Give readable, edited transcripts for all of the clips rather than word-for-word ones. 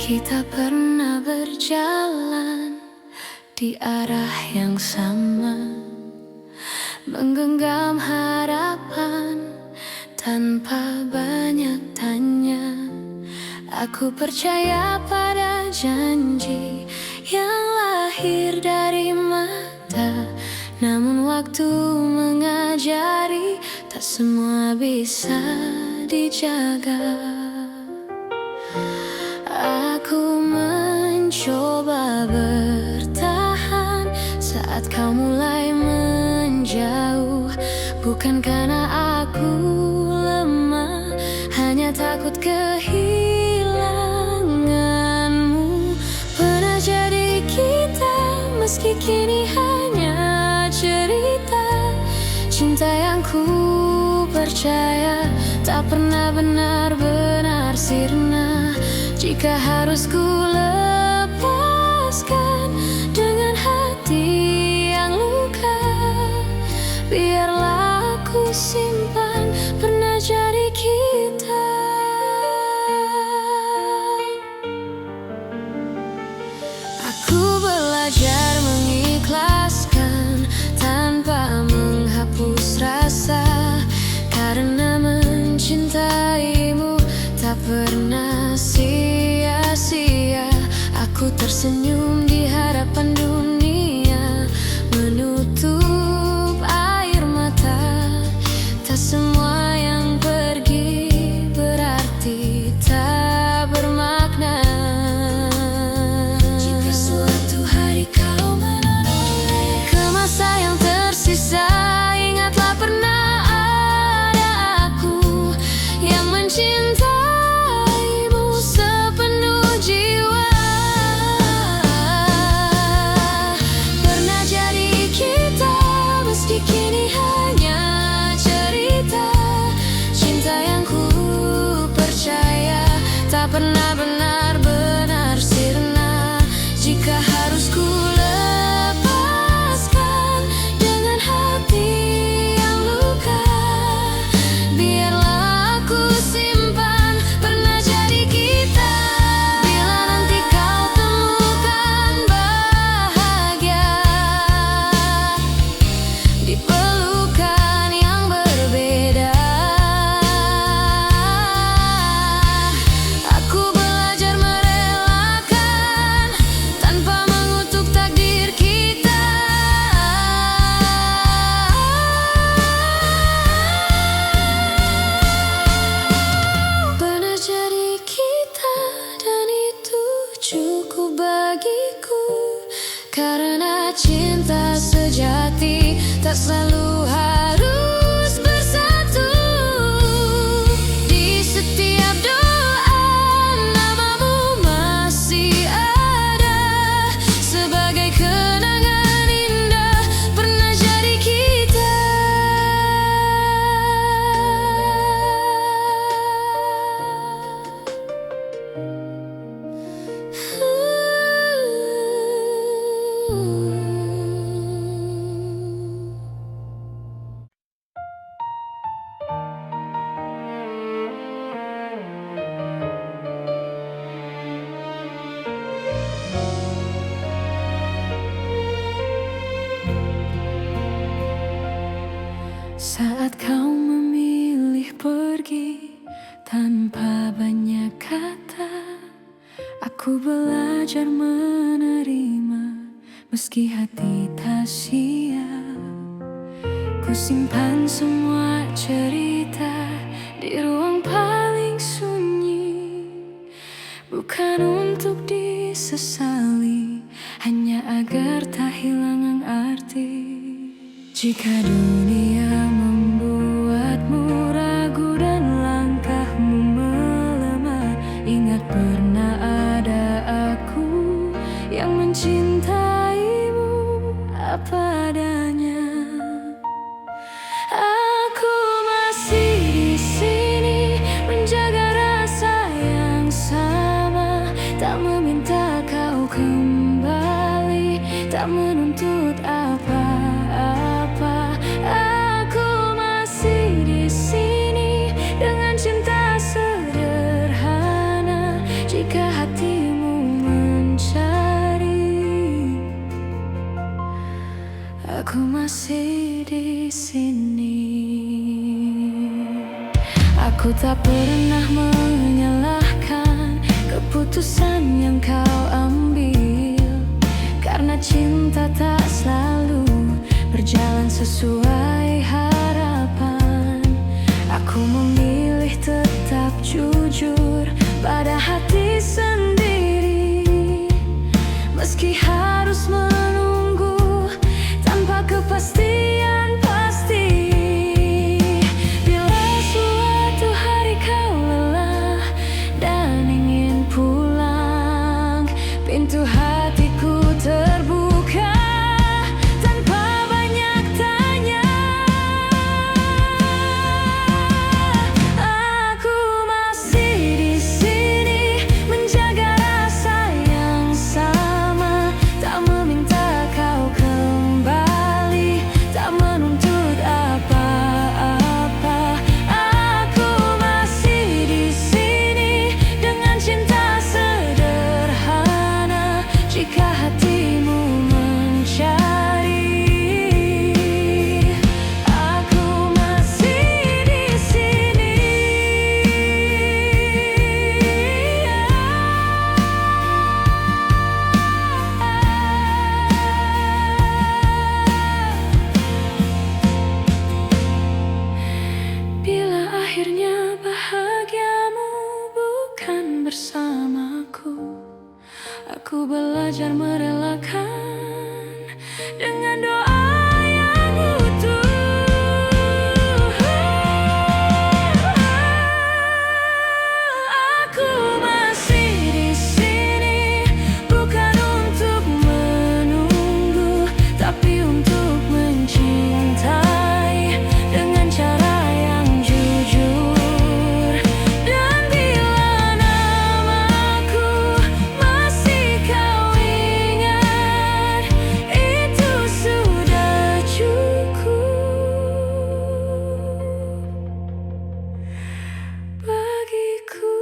Kita pernah berjalan di arah yang sama, menggenggam harapan tanpa banyak tanya. Aku percaya pada janji yang lahir dari mata, namun waktu mengajari tak semua bisa dijaga. Aku mencoba bertahan saat kau mulai menjauh, bukan karena aku lemah, hanya takut kehilanganmu. Pernah jadi kita, meski kini hanya cerita. Cinta yang ku percaya tak pernah benar-benar sirna. Jika harus ku lepaskan dengan hati yang luka, biarlah aku simpan pernah jadi kita. Aku belajar mengikhlaskan tanpa menghapus rasa, karena mencintaimu tak pernah sia-sia. Aku tersenyum di hadapan dunia, menutup air mata. Tak semua yang pergi berarti tak bermakna. Jika suatu hari kau menoleh ke masa yang tersisa, ingatlah pernah ada aku yang mencintai pernah benar-benar sirna. Jika harus ku lepaskan dengan hati yang luka, biarlah aku simpan pernah jadi kita. Bila nanti kau temukan bahagia di pelukan yang berbeda, cukup bagiku. Karena cinta sejati tak selalu harus bersatu. Di setiap doa namamu masih ada, sebagai kenangan indah pernah jadi kita. Saat kau memilih pergi tanpa banyak kata, aku belajar menerima meski hati tak siap. Ku simpan semua cerita di ruang paling sunyi, bukan untuk disesali, hanya agar tak hilang arti. Jika dunia membuatmu ragu dan langkahmu melemah, ingat pernah ada aku yang mencintaimu apa adanya. Aku masih di sini menjaga rasa yang sama, tak meminta kau kembali, tak menuntut apa-apa. Aku masih di sini dengan cinta sederhana. Jika hatimu Aku masih di sini. Aku tak pernah menyalahkan keputusan yang kau ambil, karena cinta tak selalu berjalan sesuai harapan. Aku memilih tetap jujur pada hati sendiri, meski harus menunggu tanpa kepastian pasti. Bila suatu hari kau lelah dan ingin pulang, pintu hatiku terbuka tanpa banyak tanya. Aku masih di sini menjaga rasa yang sama, tak meminta kau kembali, tak menuntut apa-apa. Aku masih di sini dengan cinta sederhana, jika hatimu mencari. Aku masih di sini. Bila akhirnya bahagiamu bukan bersamaku, aku belajar merelakan dengan doa yang utuh. Aku masih di sini bukan untuk menunggu, tapi untuk mencintai dengan cara yang jujur. Dan bila namaku masih kau ingat, itu sudah cukup bagiku.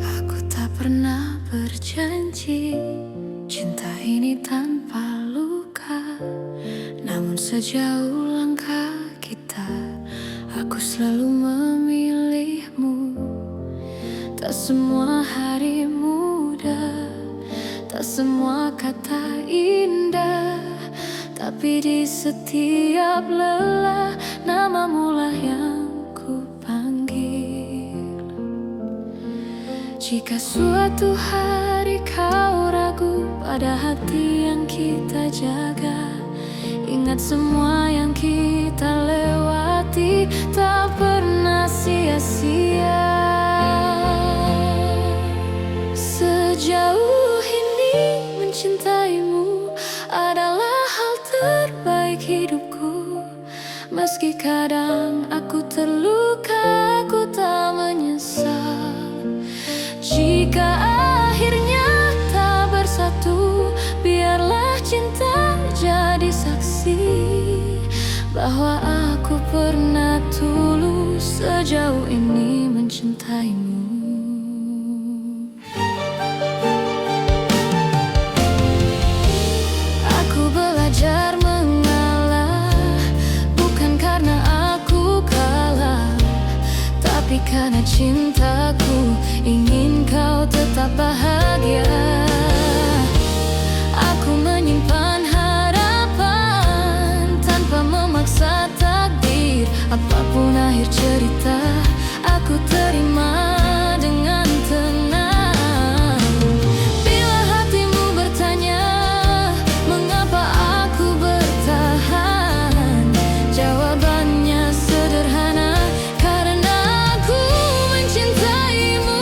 Aku tak pernah berjanji cinta ini tanpa luka, namun sejauh langkah kita, aku selalu memilihmu. Tak semua hari mudah, tak semua kata indah, tapi di setiap lelah namamu lah yang ku panggil. Jika suatu hari kau ragu pada hati yang kita jaga, ingat semua yang kita lewati tak pernah sia-sia. Sejauh ini mencintaimu adalah hal terbaik hidupku. Meski kadang aku terluka, aku tak menyesal. Jika akhirnya tak bersatu, biarlah cinta jadi saksi bahwa aku pernah tulus sejauh ini mencintaimu. Aku belajar mengalah, bukan karena aku kalah, tapi karena cintaku ingin kau tetap bahagia. Aku menyimpan harapan tanpa memaksa takdir. Apapun akhir cerita, aku terima dengan tenang. Bila hatimu bertanya mengapa aku bertahan, jawabannya sederhana, karena aku mencintaimu.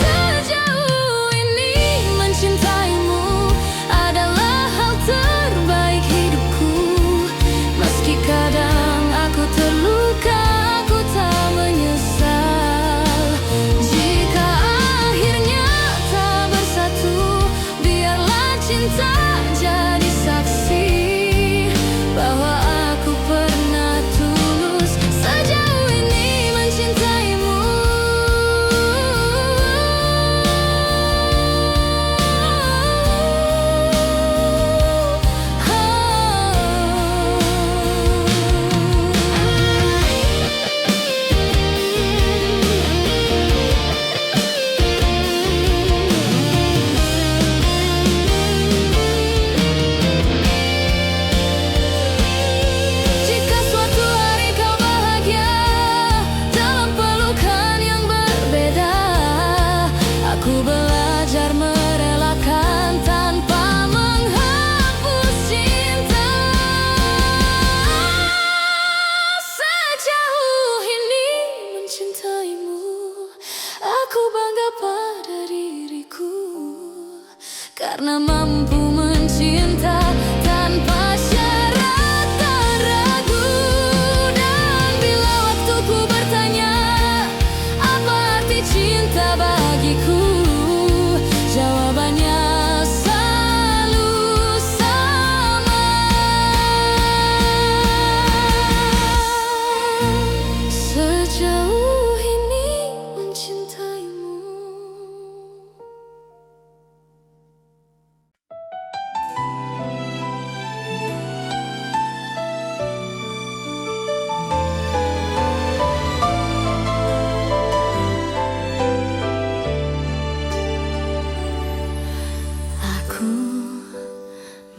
Sejauh ini mencintaimu adalah hal terbaik hidupku. Meski kadang aku terluka,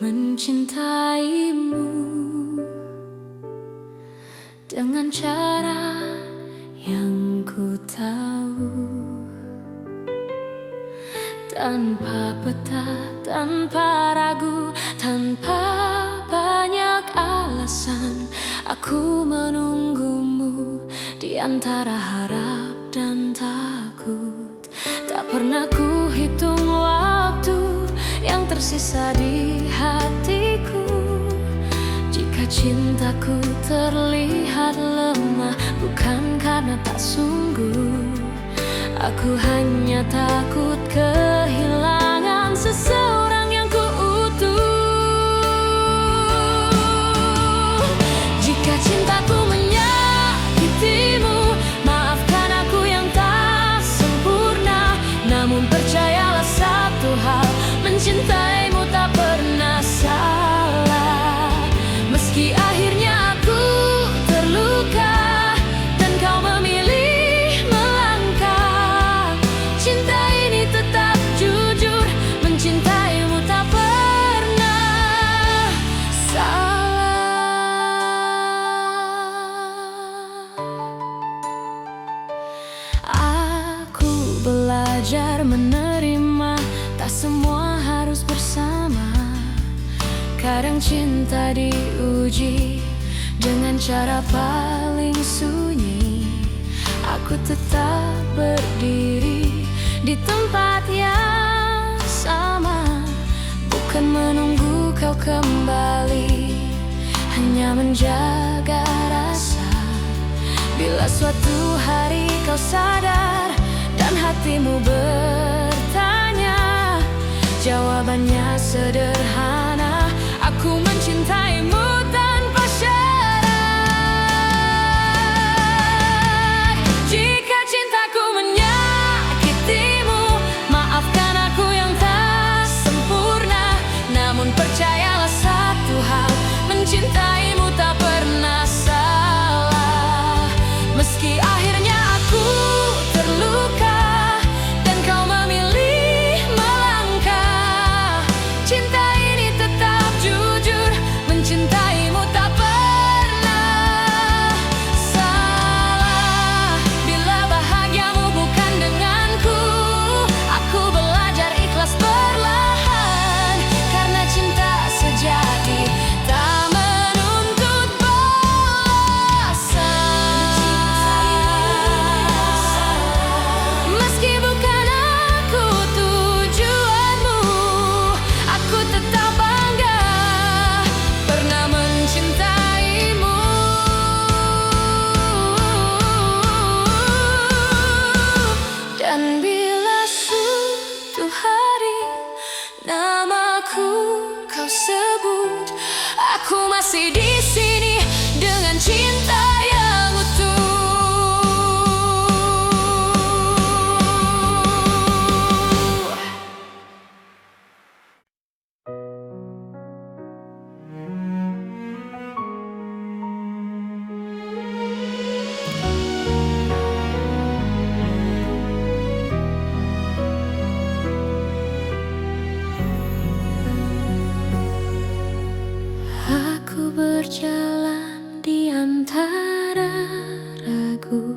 mencintaimu dengan cara yang ku tahu, tanpa peta, tanpa ragu, tanpa banyak alasan. Aku menunggumu di antara harap dan takut. Tak pernah ku hitung waktu yang tersisa di hatiku. Jika cintaku terlihat lemah, bukan karena tak sungguh. Aku hanya takut kehilangan seseorang yang ku utuh. Jika cintaku menyakitimu, maafkan aku yang tak sempurna. Namun percayalah satu hal, mencintaimu tak pernah salah. Meski akhirnya aku terluka dan kau memilih melangkah, cinta ini tetap jujur, mencintaimu tak pernah salah. Aku belajar menerima, tak semua harus bersama. Kadang cinta diuji dengan cara paling sunyi. Aku tetap berdiri di tempat yang sama, bukan menunggu kau kembali, hanya menjaga rasa. Bila suatu hari kau sadar dan hatimu bertanya, jawabannya sederhana. Aku mencintaimu tanpa syarat. Jika cintaku menyakitimu, maafkan aku yang tak sempurna. Namun percayalah satu hal, mencintaimu tak pernah salah. Meski akhirnya aku terluka dan kau memilih melangkah, cinta ini tetap jujur, mencintaimu tak pernah salah. Bila bahagiamu bukan denganku, aku belajar ikhlas perlahan. Karena cinta sejati tak menuntut balasan. Meski bukan aku tujuanmu, aku tetap bangga pernah mencintaimu. Dan bila suatu hari namaku kau sebut, aku masih di sini dengan cinta yang utuh. Aku berjalan di antara ragu,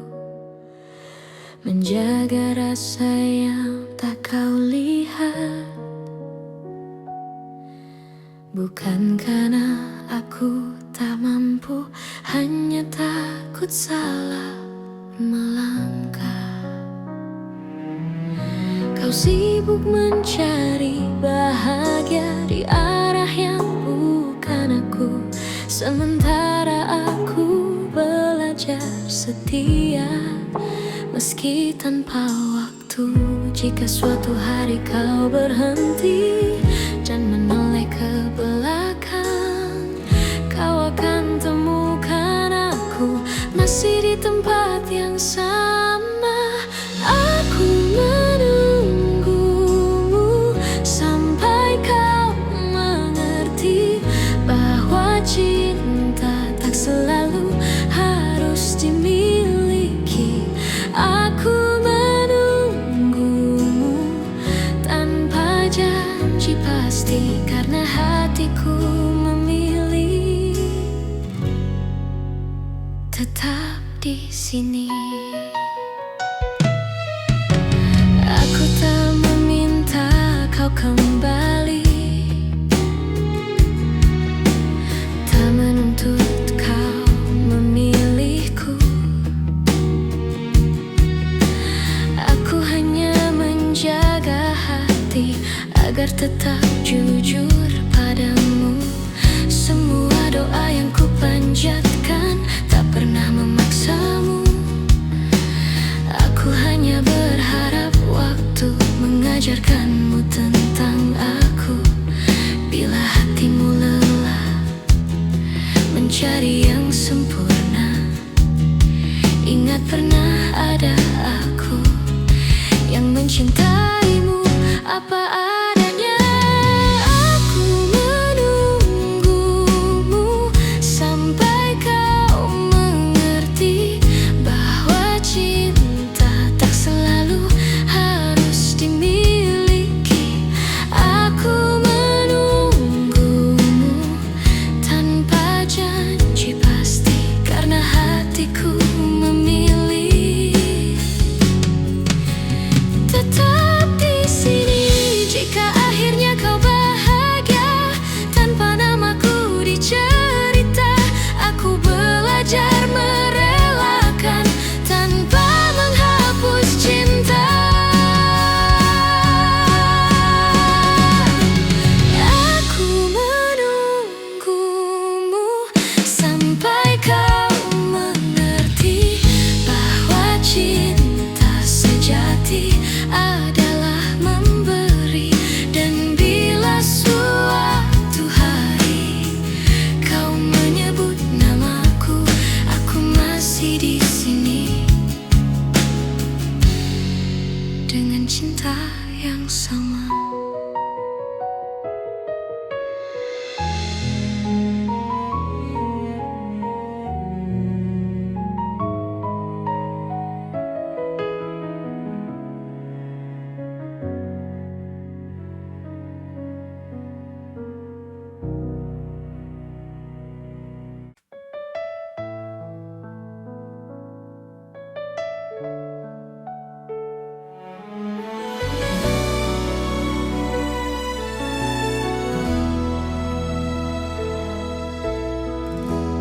menjaga rasa yang tak kau lihat. Bukan karena aku tak mampu, hanya takut salah melangkah. Kau sibuk mencari bahagia di arah yang bukan aku, sementara aku belajar setia meski tanpa waktu. Jika suatu hari kau berhenti dan menoleh ke belakang, kau akan temukan aku masih di tempat yang sama. Aku menunggumu sampai kau mengerti bahwa cinta tak selalu harus dimiliki. Aku menunggumu tanpa janji agar tetap jujur padamu. Semua doa yang ku panjatkan tak pernah memaksamu. Aku hanya berharap waktu mengajarkanmu tentang aku. Bila hatimu lelah mencari yang sempurna, ingat pernah ada aku yang mencintaimu apa adanya. Aku menunggumu sampai kau mengerti bahwa cinta tak selalu harus dimiliki. Aku menunggumu tanpa janji pasti, karena hatiku memilih tetap di sini. Jika akhirnya kau bahagia tanpa namaku dicerita, aku belajar merelakan tanpa menghapus cinta. Aku menunggumu sampai kau mengerti bahwa cinta sejati adalah memberi. Dan bila suatu hari kau menyebut namaku, aku masih di sini dengan cinta yang sama.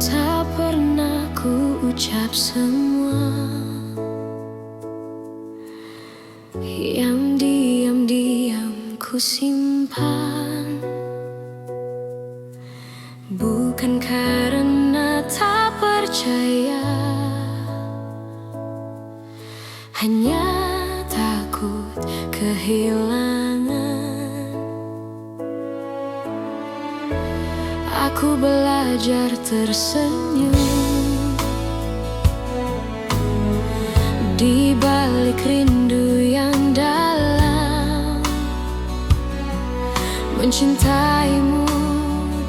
Tak pernah ku ucap semua yang diam-diam ku simpan, bukan karena tak percaya, hanya takut kehilangan. Aku belajar tersenyum di balik rindu yang dalam, mencintaimu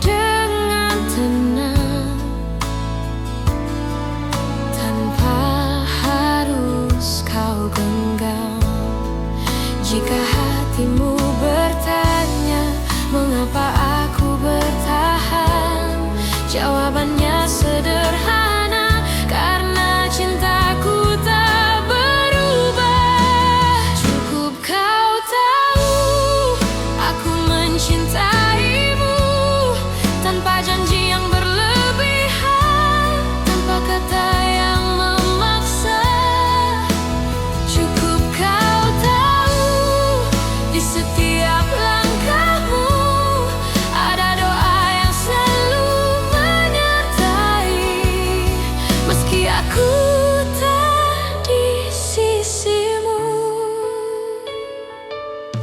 dengan tenang tanpa harus kau genggam. Jika hatimu bertanya mengapa aku bertahan, jawabannya sederhana, karena cintaku tak berubah. Cukup kau tahu aku mencintaimu tanpa janji yang berlebihan, tanpa kata yang memaksa. Cukup kau tahu di setiap langkahmu ada doa yang selalu menyertai, meski aku tak di sisimu.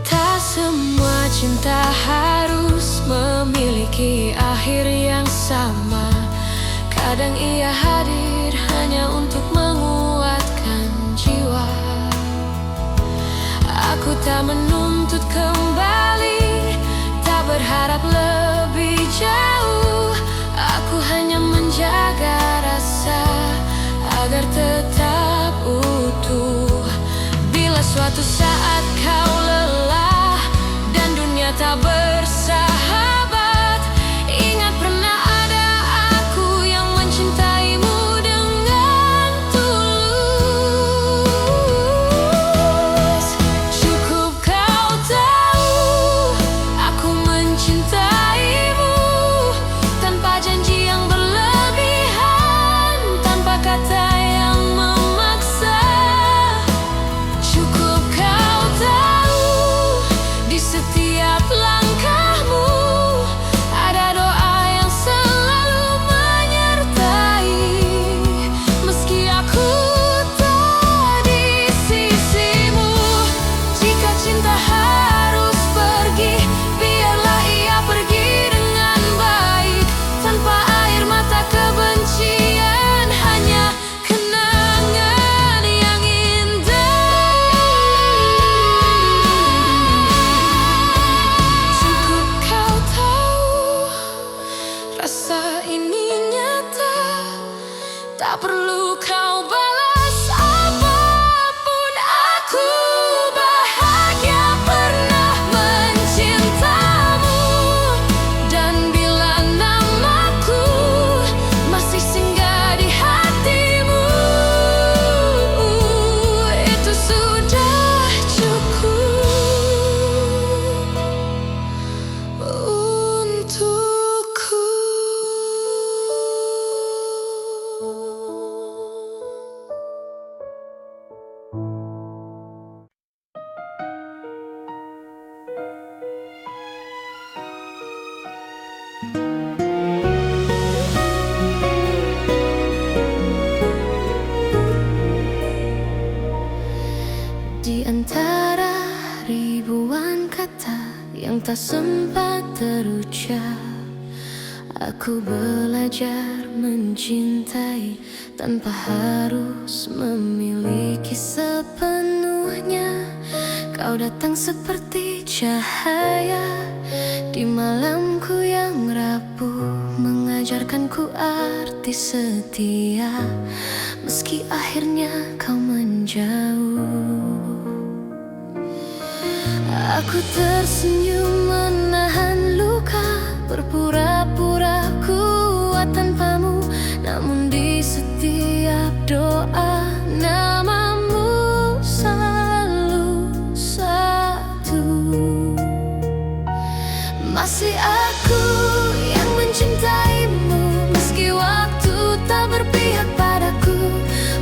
Tak semua cinta harus memiliki akhir yang sama. Kadang ia hadir hanya untuk menguatkan jiwa. Aku tak menuntut kembali, tak berharap lebih jauh. Aku hanya menjaga rasa agar tetap utuh. Bila suatu saat kau lelah dan dunia tak bersahabat, ingat pernah ada aku yang mencintaimu dengan tulus. Cukup kau tahu aku mencintaimu tanpa janji yang berlebihan, tanpa kata yang memaksa. Cukup kau tahu di setiap Tak perlu kau balas apapun, aku bahagia pernah mencintamu. Dan bila namaku masih singgah di hatimu, itu sudah cukup untukku. Di antara ribuan kata yang tak sempat terucap, aku belajar mencintai tanpa harus memiliki sepenuhnya. Kau datang seperti cahaya di malamku yang rapuh, mengajarkanku arti setia, meski akhirnya kau menjauh. Aku tersenyum menahan luka, berpura-pura kuat tanpamu, namun di setiap doa namamu selalu satu. Masih aku yang mencintaimu, meski waktu tak berpihak padaku.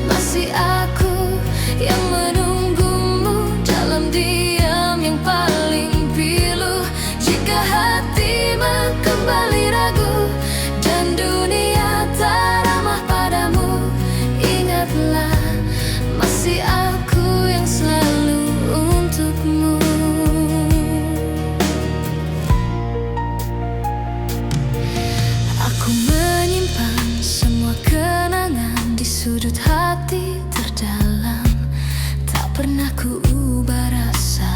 Masih aku yang menunggumu dalam diam yang paling pilu. Jika hatimu kembali ragu dan dunia tak ramah padamu, ingatlah masih aku yang selalu untukmu. Aku menyimpan semua kenangan di sudut hati terdalam. Tak pernah ku ubah rasa,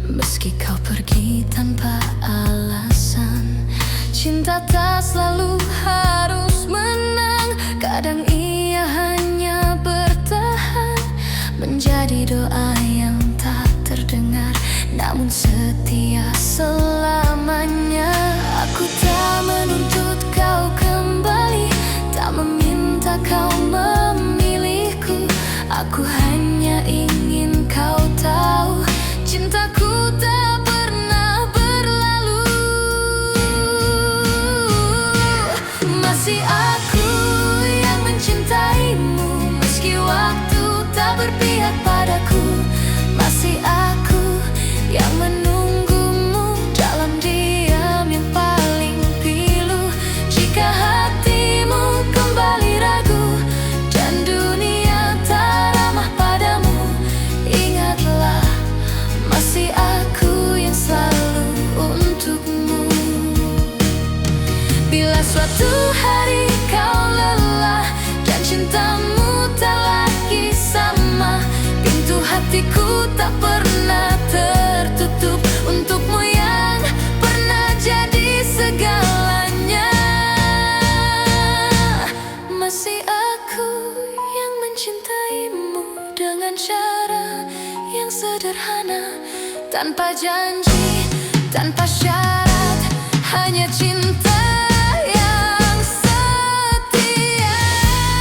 meski kau pergi tanpa alasan. Cinta tak selalu harus menang, kadang ia hanya bertahan, menjadi doa yang tak terdengar, namun setia selamanya. Aku tak menuntut kau kembali, tak meminta kau memilihku. Aku hanya ingin kau tahu, cintaku tak pernah berlalu. Masih aku yang mencintaimu, meski waktu tak berpihak padaku. Masih aku yang menunggumu dalam diam yang paling pilu. Jika hatimu kembali ragu dan dunia tak ramah padamu, ingatlah masih aku yang selalu untukmu. Bila suatu hari kau lelah dan cintamu tak lagi sama, pintu hatiku tak pernah tertutup untukmu yang pernah jadi segalanya. Masih aku yang mencintaimu dengan cara yang sederhana, tanpa janji, tanpa syarat, hanya cinta yang setia.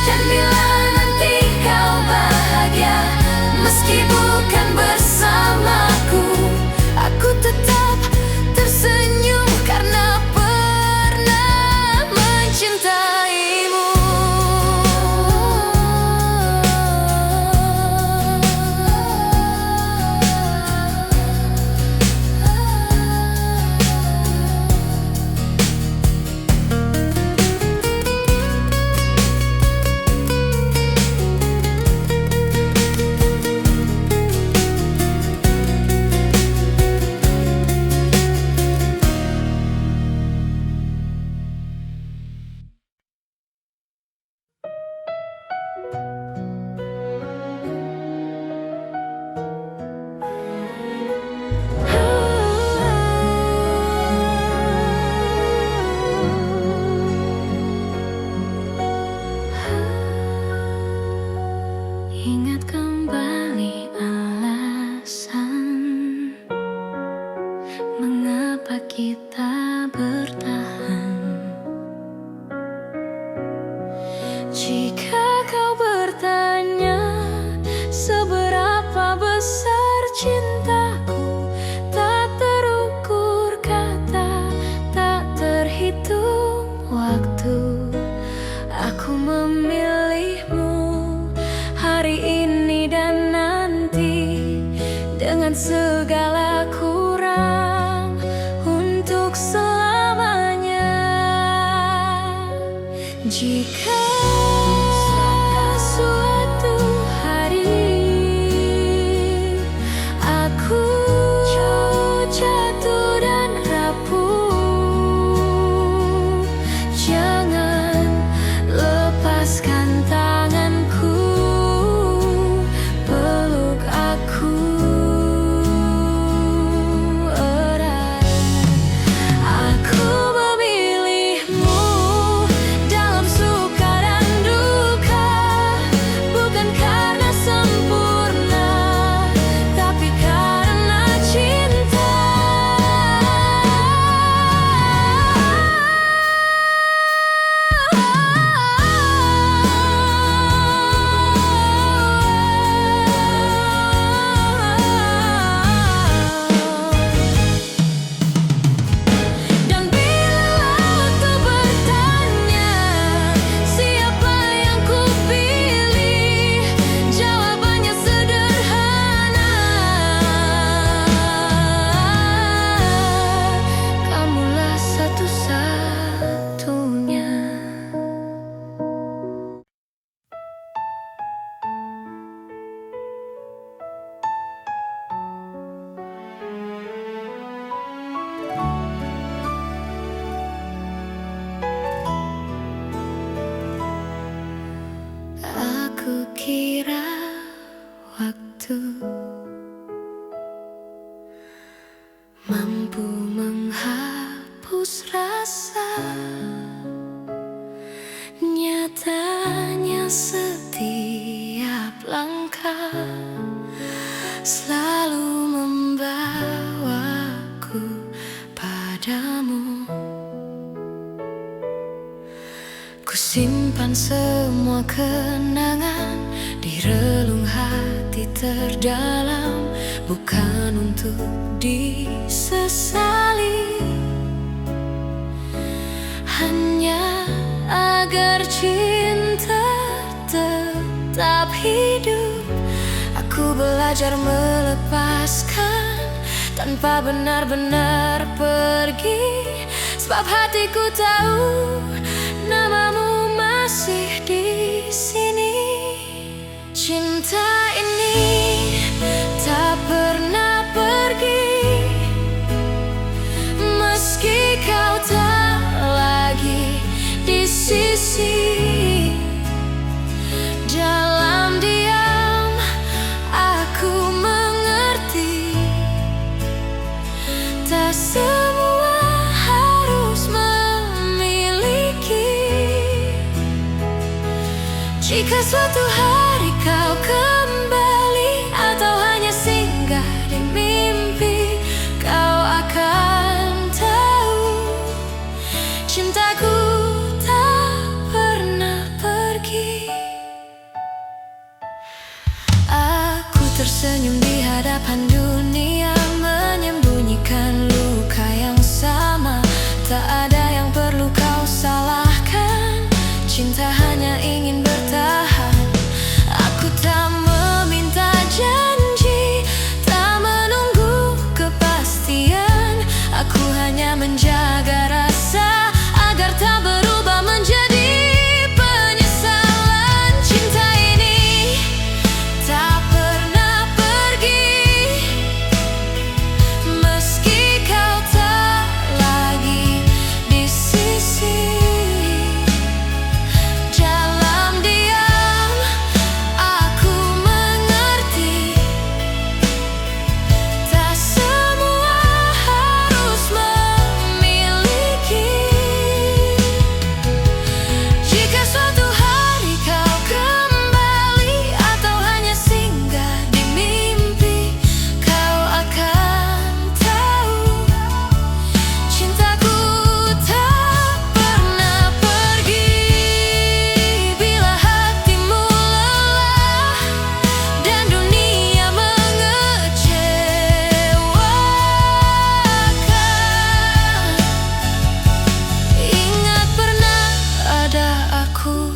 Dan bila nanti kau bahagia, meski bukan bersamaku, aku tetap tersenyum karena pernah mencintaimu. Jika suatu hari aku jatuh dan rapuh, jangan lepaskan tanganku, peluk aku erat. Aku memilihmu dalam suka dan duka, bukan karena sempurna, tapi karena cinta. Dan bila kau bertanya siapa yang kupilih, jawabannya sederhana, kamulah satu-satunya. Aku kira waktu mampu menghapus rasa, nyatanya setiap langkah selalu membawaku padamu. Ku simpan semua kenangan di relung hati terdalam, bukan untuk disesali, hanya agar cinta tetap hidup. Aku belajar melepaskan tanpa benar-benar pergi, sebab hatiku tahu namamu masih di sini. Cinta ini tak pernah pergi, meski kau tak lagi di sisi. Dalam diam aku mengerti, tak semua harus memiliki. Jika suatu hari kau kembali atau hanya singgah di mimpi, kau akan tahu cintaku tak pernah pergi. Aku tersenyum di hadapan dunia, menyembunyikan luka yang sama. Tak ada yang perlu kau salahkan, cinta hanya ingin bertahan. Aku tak meminta janji, tak menunggu kepastian. Aku hanya menjaga rasa agar tak berubah menjadi penyesalan. Cinta ini tak pernah pergi, meski kau tak lagi di sisi. Dalam diam aku mengerti, tak semua harus memiliki. Jika suatu hari kau kembali atau hanya singgah di mimpi, kau akan tahu cintaku tak pernah pergi. Bila hatimu lelah dan dunia mengecewakan, ingat pernah ada aku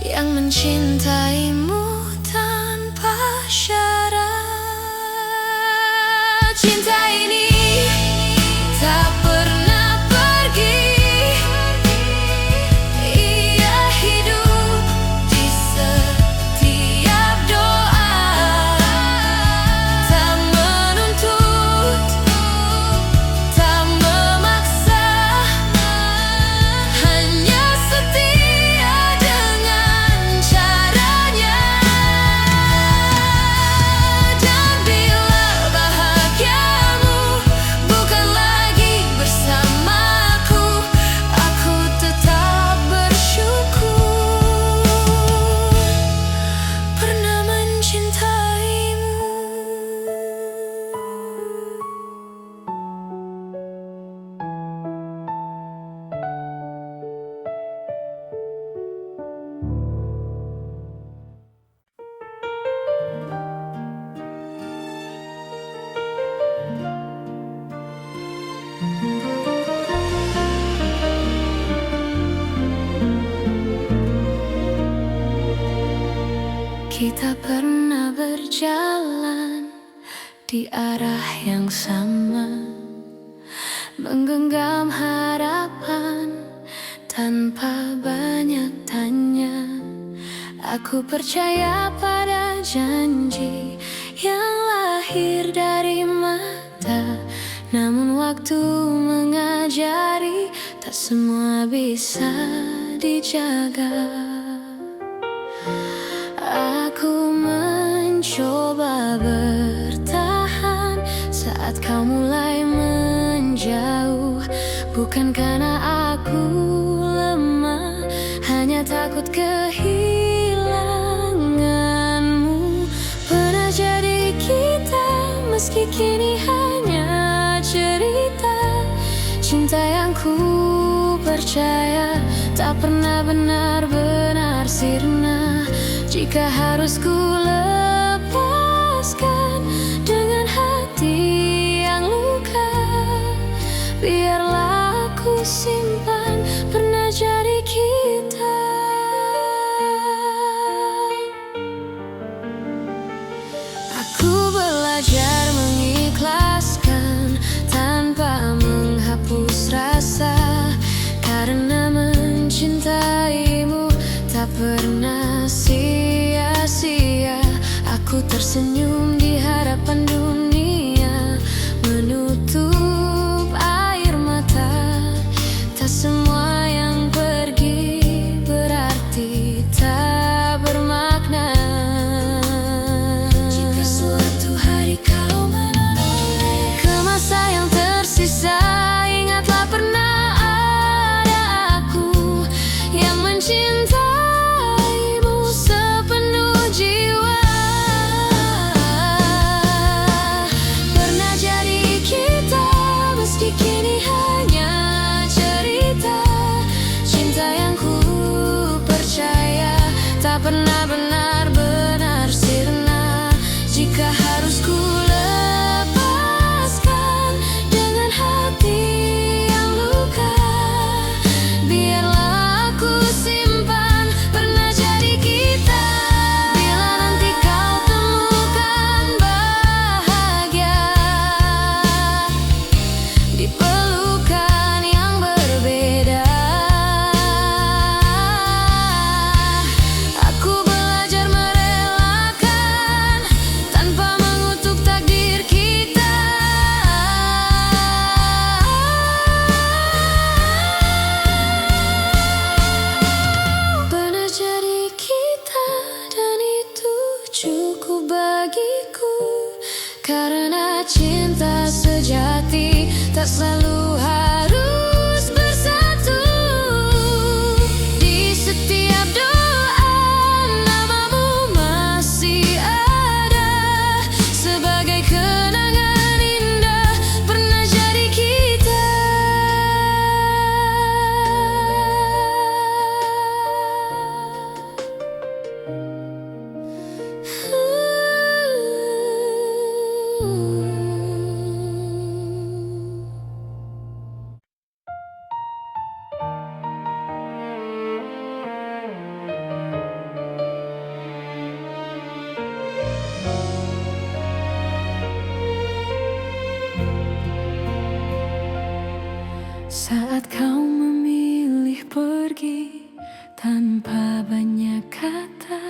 yang mencintaimu tanpa syarat. Cinta ini tak pernah pergi, Kita pernah berjalan di arah yang sama, menggenggam harapan tanpa banyak tanya. Aku percaya pada janji yang lahir dari mata, namun waktu mengajari tak semua bisa dijaga. Aku mencoba bertahan saat kau mulai menjauh, bukan karena aku lemah, hanya takut kehilanganmu. Pernah jadi kita, meski kini hanya cerita. Cinta yang ku percaya tak pernah benar-benar sirna. Jika harus ku lepaskan dengan hati yang luka, biarlah aku simpan pernah jadi kita. Aku belajar mengikhlaskan tanpa menghapus rasa, karena mencintaimu tak pernah sia-sia. Aku tersenyum di hadapan dunia, menutup air mata. Tak semua yang pergi berarti tak bermakna. Jika suatu hari kau menoleh ke masa yang tersisa, ingatlah pernah ada aku yang mencintaimu sepenuh jiwa. Pernah jadi kita, meski kini hanya cerita. Cinta yang ku percaya tak pernah benar-benar sirna. Jika harus ku lepaskan dengan hati yang luka, biarlah aku simpan pernah jadi kita. Bila nanti kau temukan bahagia di pelukan yang berbeda, aku belajar merelakan tanpa mengutuk takdir kita. Pernah jadi kita, dan itu cukup bagiku, karena cinta sejati tak selalu harus bersatu. Di setiap doa namamu masih ada, sebagai kenangan indah pernah jadi kita. Saat kau memilih pergi tanpa banyak kata,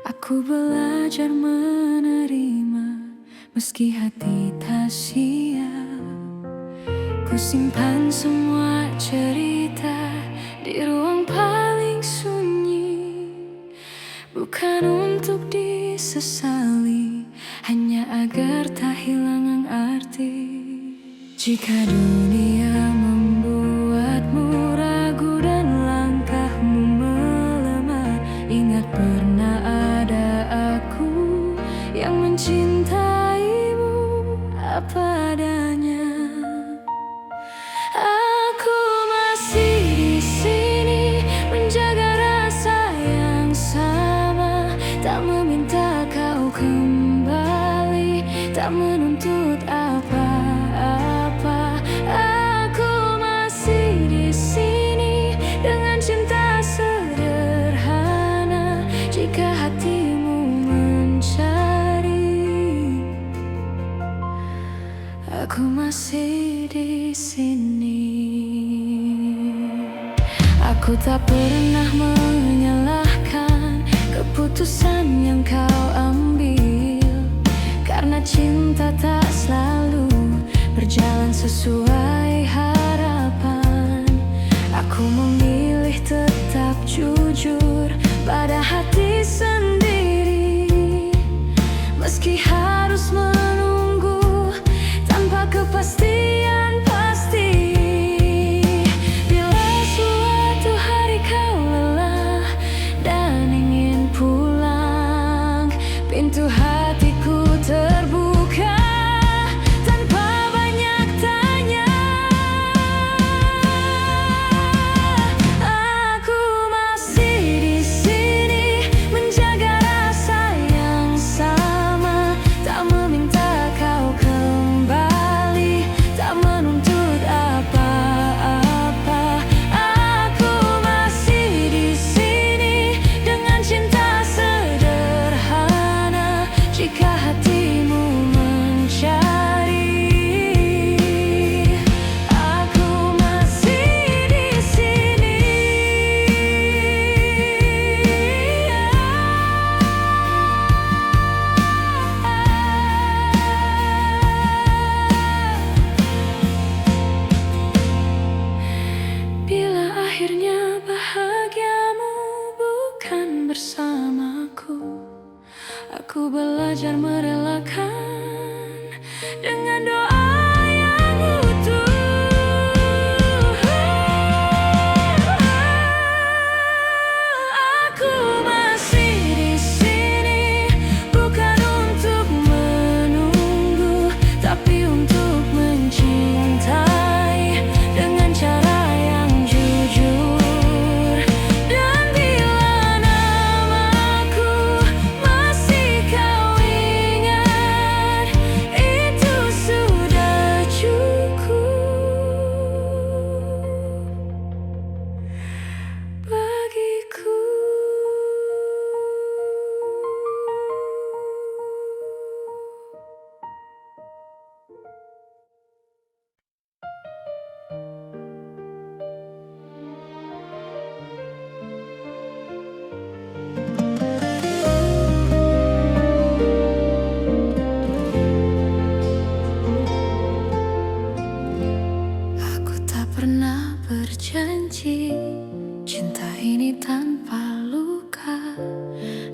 aku belajar menerima meski hati tak siap. Ku simpan semua cerita di ruang paling sunyi, bukan untuk disesali, hanya agar tak hilang arti. Jika dunia membuatmu ragu dan langkahmu melemah, ingat pernah ada aku yang mencintaimu apa adanya. Aku masih di sini menjaga rasa yang sama, tak meminta kau kembali, tak menuntut apa-apa. Aku masih di sini dengan cinta sederhana. Jika hatimu Aku tak pernah menyalahkan keputusan yang kau ambil, karena cinta tak selalu berjalan sesuai harapan. Aku memilih tetap jujur pada hati sendiri, meski harus menunggu tanpa kepastian pasti. Bila suatu hari kau lelah dan ingin pulang, pintu hatiku terbuka tanpa banyak tanya. Aku masih di sini menjaga rasa yang sama, tak meminta kau kembali, tak menuntut apa-apa. Aku masih di sini dengan cinta sederhana, jika hatimu mencari. Aku masih di sini. Bila akhirnya bahagiamu bukan bersamaku, aku belajar merelakan dengan doa yang utuh. Aku masih di sini bukan untuk menunggu, tapi untuk mencintai dengan cara yang jujur. Dan bila namaku masih kau ingat, itu sudah cukup bagiku. Aku tak pernah berjanji cinta ini tanpa luka,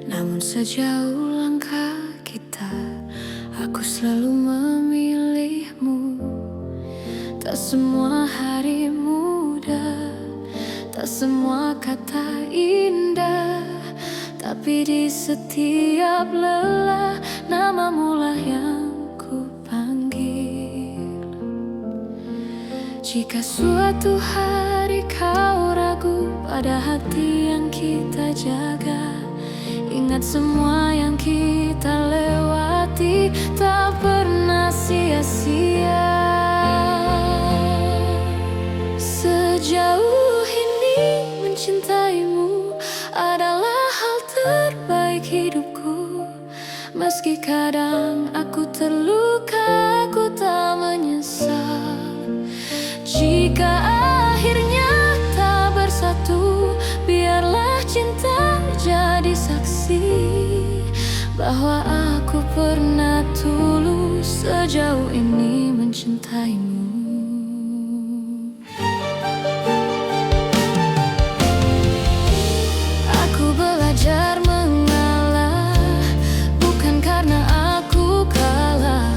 namun sejauh langkah kita, aku selalu memilihmu. Tak semua hari mudah, tak semua kata indah, tapi di setiap lelah namamu lah yang ku panggil. Jika suatu hari kau ragu pada hati yang kita jaga, ingat semua yang kita lewati tak pernah sia-sia. Sejauh ini mencintaimu adalah hal terbaik hidupku. Meski kadang aku terluka, aku tak menyesal. Jika akhirnya tak bersatu, biarlah cinta jadi saksi bahwa aku pernah tulus sejauh ini mencintaimu. Aku belajar mengalah, bukan karena aku kalah,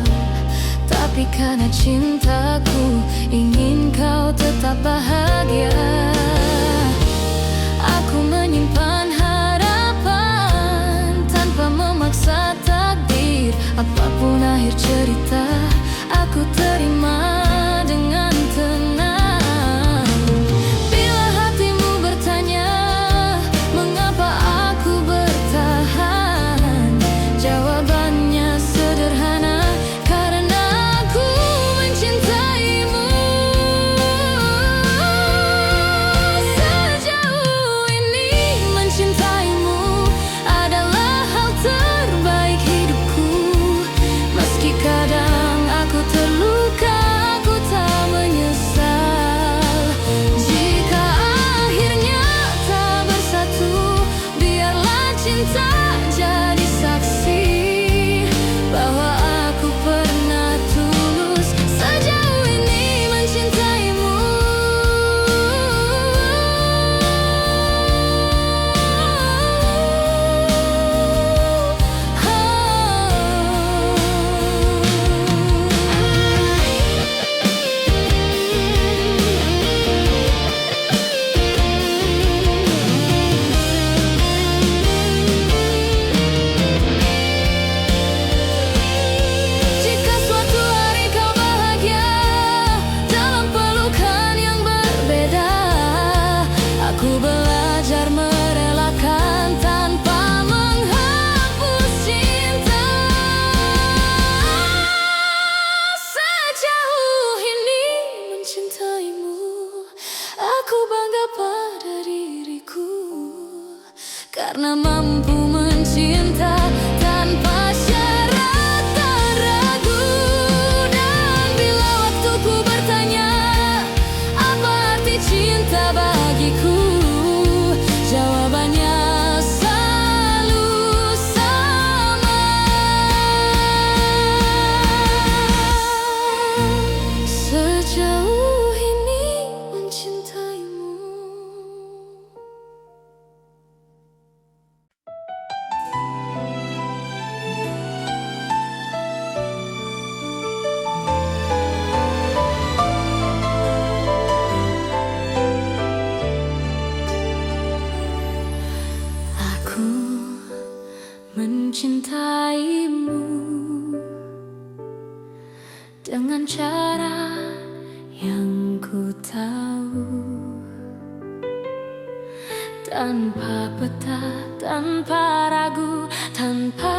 tapi karena cintaku ingin kau tetap bahagia. Aku menyimpan harapan tanpa memaksa takdir. Apapun akhir cerita, aku terima dengan tenang. Bila hatimu bertanya mengapa aku bertahan, jawabannya sederhana, karena aku mencintaimu. karena mampu mencinta tanpa syarat dan ragu. Dan bila waktuku bertanya apa arti cinta bagiku, jawabannya selalu sama. Sejauh ini mencintaimu. Aku mencintaimu dengan cara yang ku tahu, tanpa peta, tanpa ragu, tanpa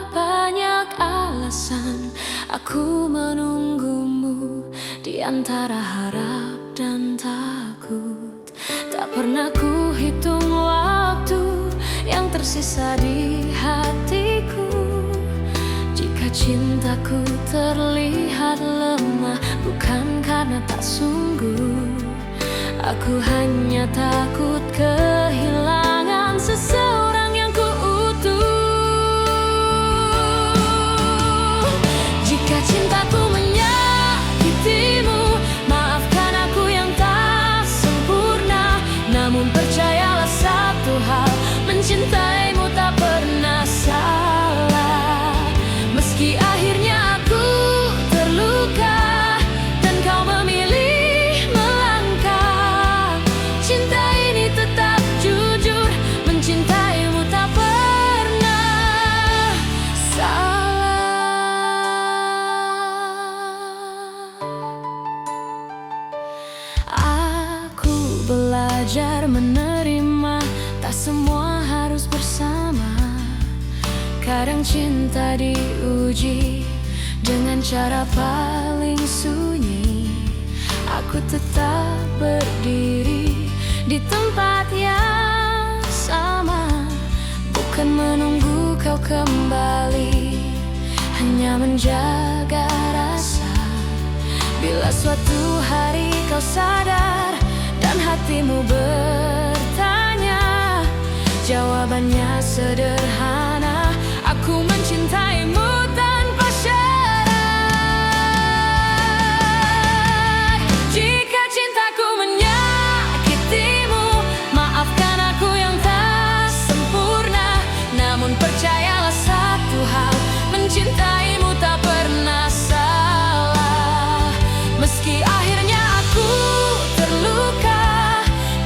banyak alasan. Aku menunggumu di antara harap dan takut. Tak pernah ku hitung waktu yang tersisa di hatiku. Jika cintaku terlihat lemah, bukan karena tak sungguh. Aku hanya takut kehilangan seseorang yang ku utuh. Jika cintaku menyakitimu, maafkan aku yang tak sempurna. Namun percayalah satu hal, mencintaimu tak pernah salah. Meski akhirnya aku terluka dan kau memilih melangkah, cinta ini tetap jujur, mencintaimu tak pernah salah. Aku belajar menerima, tak semua harus bersama. Kadang cinta diuji dengan cara paling sunyi. Aku tetap berdiri di tempat yang sama, bukan menunggu kau kembali, hanya menjaga rasa. Bila suatu hari kau sadar dan hatimu bertanya, jawabannya sederhana, aku mencintaimu tanpa syarat. Jika cintaku menyakitimu, maafkan aku yang tak sempurna. Namun percayalah satu hal, mencintaimu tak pernah salah. Meski akhirnya aku terluka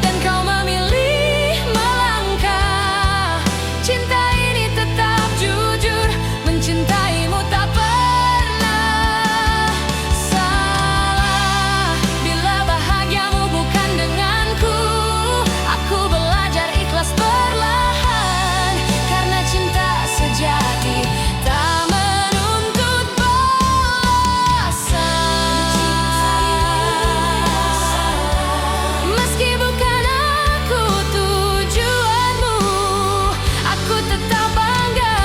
dan kau memilih melangkah, cinta ini tetap jujur, mencintaimu tak pernah salah. Bila bahagiamu bukan denganku, aku belajar ikhlas perlahan, karena cinta sejati tak menuntut balasan. Meski bukan aku tujuanmu, aku tetap bangga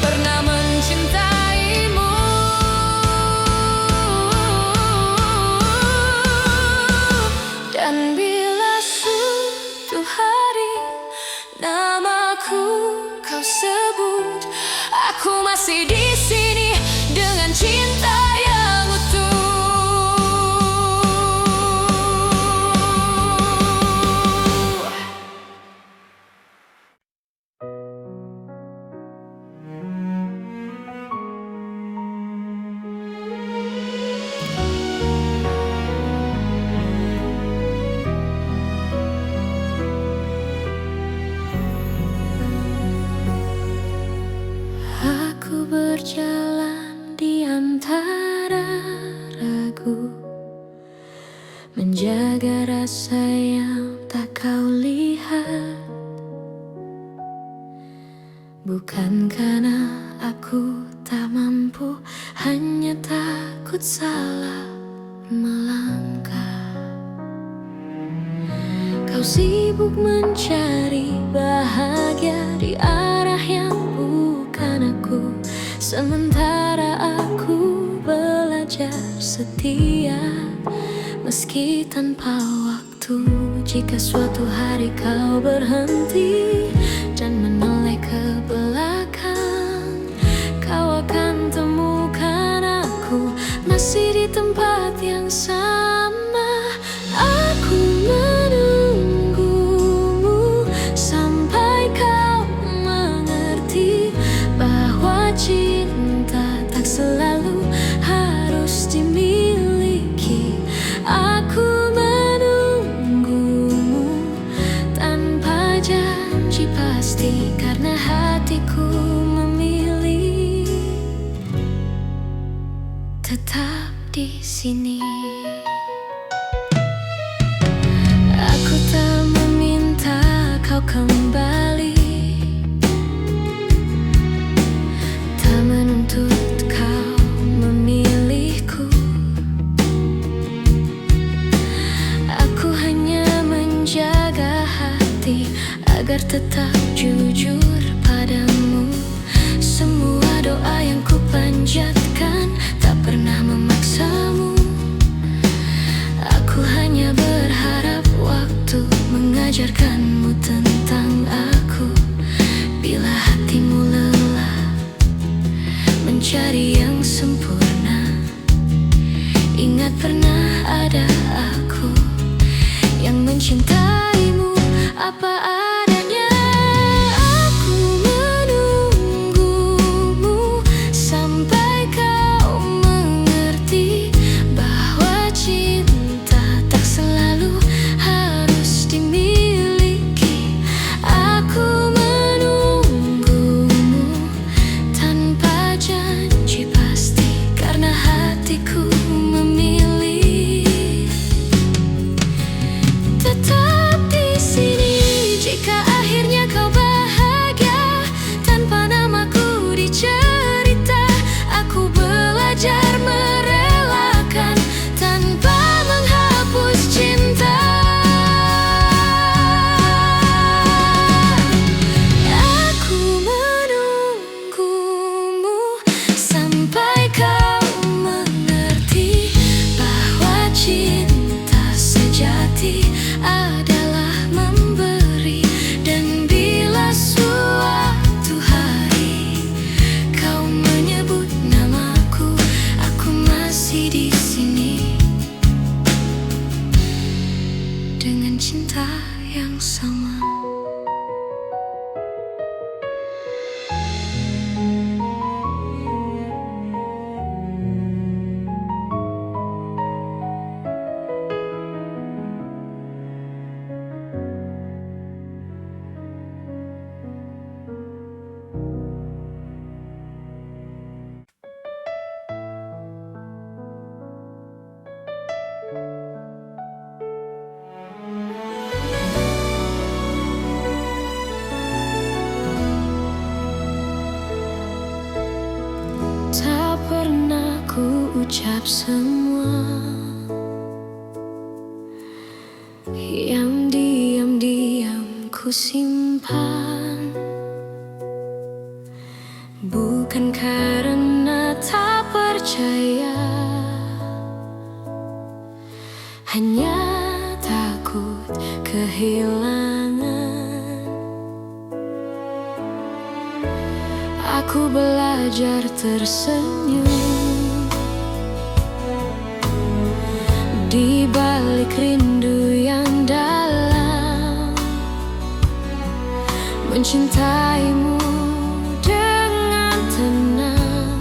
pernah mencintaimu. Dan bila suatu hari namaku kau sebut, aku masih di sini dengan cinta yang utuh. Aku berjalan di antara ragu, menjaga rasa yang tak kau lihat. Bukan karena aku tak mampu, hanya takut salah melangkah. Kau sibuk mencari bahagia di arah yang bukan aku, sementara aku belajar setia meski tanpa waktu. Jika suatu hari kau berhenti dan menoleh ke belakang, kau akan temukan aku masih di tempat yang sama. Aku menunggumu sampai kau mengerti bahwa cinta tak selalu harus dimiliki. Aku menunggumu tanpa janji pasti, karena hatiku memilih tetap di sini. Aku tak meminta kau kembali, tak menuntut kau memilihku. Aku hanya menjaga hati agar tetap jujur padamu. Semua doa yang ku panjatkan tak pernah memaksamu. Aku hanya berharap waktu mengajarkanmu tentang aku. Bila hatimu lelah mencari yang sempurna, ingat pernah ada aku yang mencintaimu apa adanya. Aku menunggumu sampai kau mengerti bahwa cinta tak selalu harus dimiliki. Aku menunggumu tanpa janji pasti, karena hatiku memilih tetap di sini. Jika akhirnya kau bahagia tanpa namaku dicerita, aku belajar merelakan tanpa menghapus cinta. Aku menunggumu sampai kau mengerti bahwa cinta sejati adalah memberi. Dan bila suatu hari kau menyebut namaku, aku masih di sini dengan cinta yang sama. Tak pernah ku ucap semua yang diam-diam ku simpan, bukan karena tak percaya, hanya takut kehilangan. Aku belajar tersenyum di balik rindu yang dalam, mencintaimu dengan tenang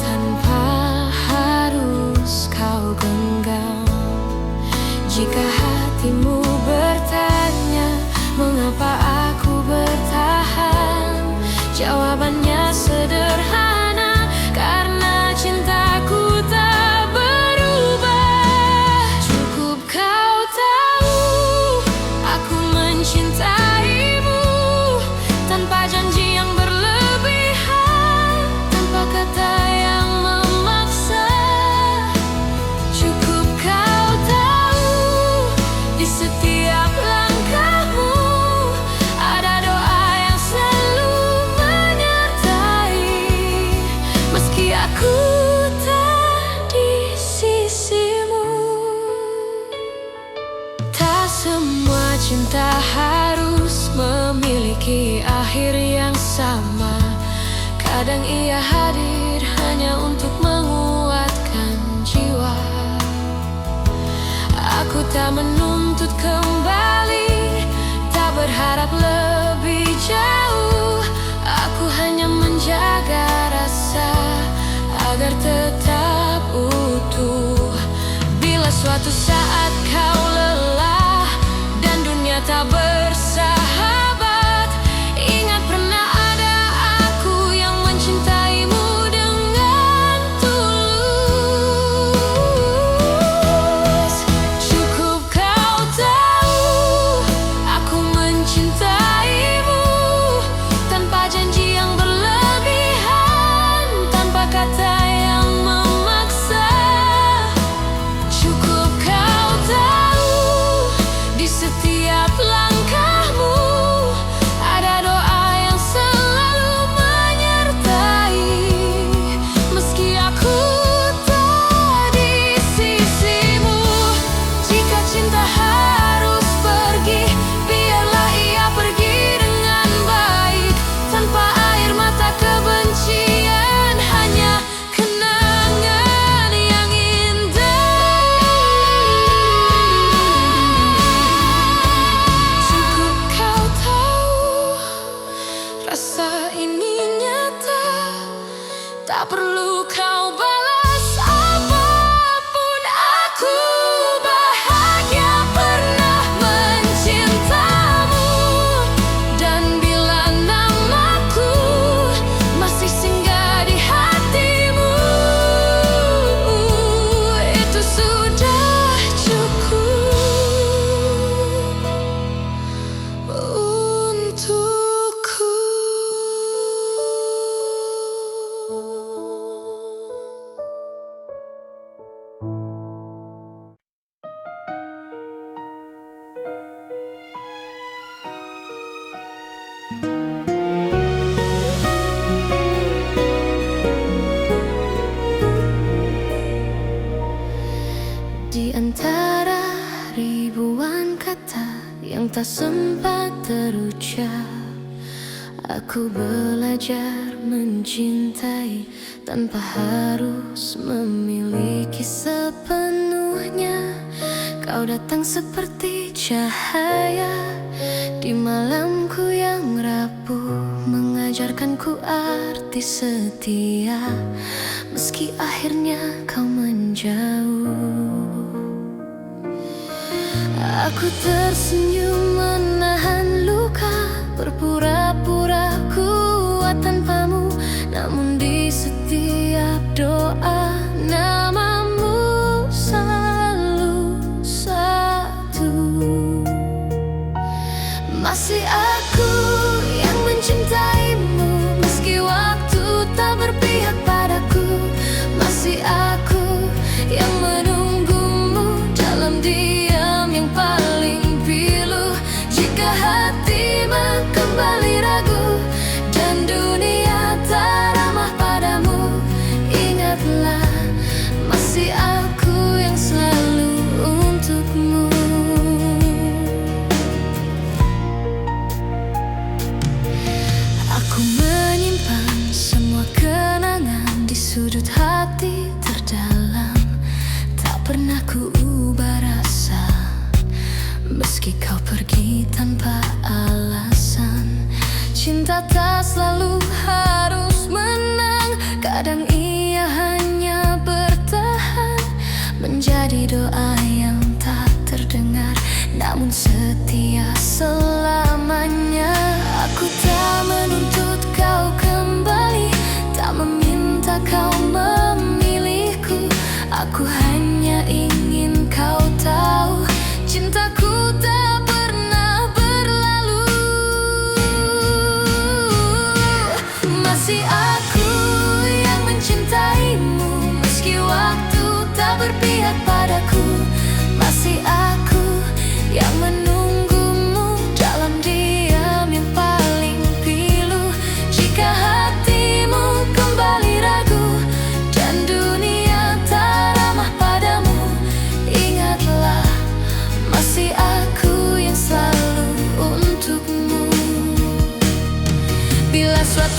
tanpa harus kau genggam. Jika hatimu bertanya mengapa aku bertahan, jawabannya sederhana, karena cintaku tak berubah. Cukup kau tahu aku mencintaimu tanpa janji yang berlebihan, tanpa kata yang memaksa. Cukup kau tahu cinta harus memiliki akhir yang sama. Kadang ia hadir hanya untuk menguatkan jiwa. Aku tak menuntut kembali, tak berharap lebih jauh. Aku hanya menjaga rasa agar tetap utuh. Bila suatu saat kau lelah dan dunia tak bersahabat, ingat pernah ada aku yang mencintaimu dengan tulus. Cukup kau tahu aku mencintaimu tanpa janji yang berlebihan, tanpa kata yang memaksa. Cukup kau tahu di setiap langkahmu ada doa yang selalu menyertai. Meski aku tak di sisimu, jika cinta harus pergi, biarlah ia pergi dengan baik, tanpa air mata kebencian, hanya kenangan yang indah. Cukup kau tahu rasa ini nyata, tak perlu kau balas apapun. Aku bahagia pernah mencintamu, dan bila namaku masih singgah di hatimu, itu sudah cukup untukku. Di antara ribuan kata yang tak sempat terucap, aku belajar mencintai tanpa harus memiliki sepenuhnya. Kau datang seperti cahaya di malamku yang rapuh, mengajarkanku arti setia, meski akhirnya kau menjauh. Aku tersenyum menahan luka, berpura-pura kuat tanpamu, namun di setiap doa namamu selalu satu. Masih aku yang mencintaimu, meski waktu tak berpihak padaku. Masih aku yang menunggumu dalam diam yang paling pilu. Jika hatimu kembali ragu dan dunia tak ramah padamu, ingatlah masih aku yang selalu untukmu. Aku menyimpan semua kenangan di sudut hati terdalam, tak pernah ku ubah rasa, meski kau pergi tanpa alasan. Cinta tak selalu harus menang, kadang ia hanya bertahan, menjadi doa yang tak terdengar, namun setia selamanya. Aku tak menuntut kau kembali, tak meminta kau memilihku. Aku hanya ingin kau tahu, cintaku tak pernah berlalu. Masih aku yang mencintaimu, meski waktu tak berpihak padaku. Masih aku yang menunggumu dalam diam yang paling pilu.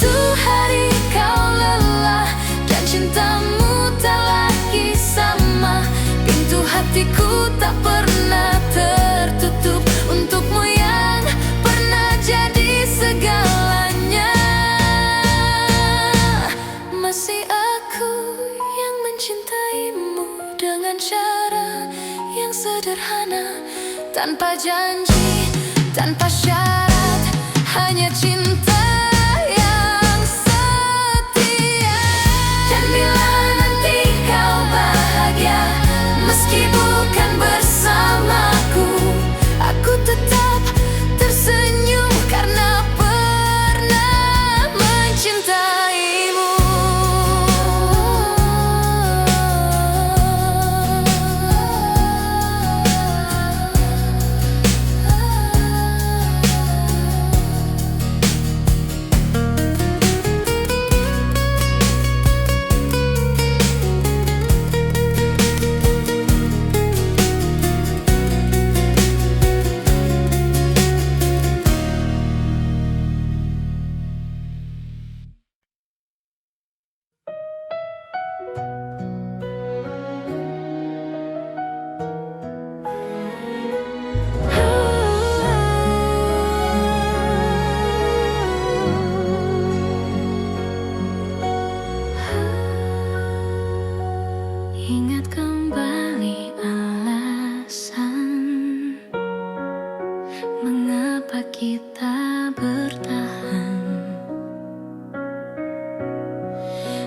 suatu hari kau lelah dan cintamu tak lagi sama, pintu hatiku tak pernah tertutup untukmu yang pernah jadi segalanya. Masih aku yang mencintaimu dengan cara yang sederhana, tanpa janji, tanpa syarat, hanya cinta yang setia. Dan bila nanti kau bahagia, meski bukan bersamaku, aku tetap tersenyum karena pernah mencintaimu. Ingat kembali alasan mengapa kita bertahan.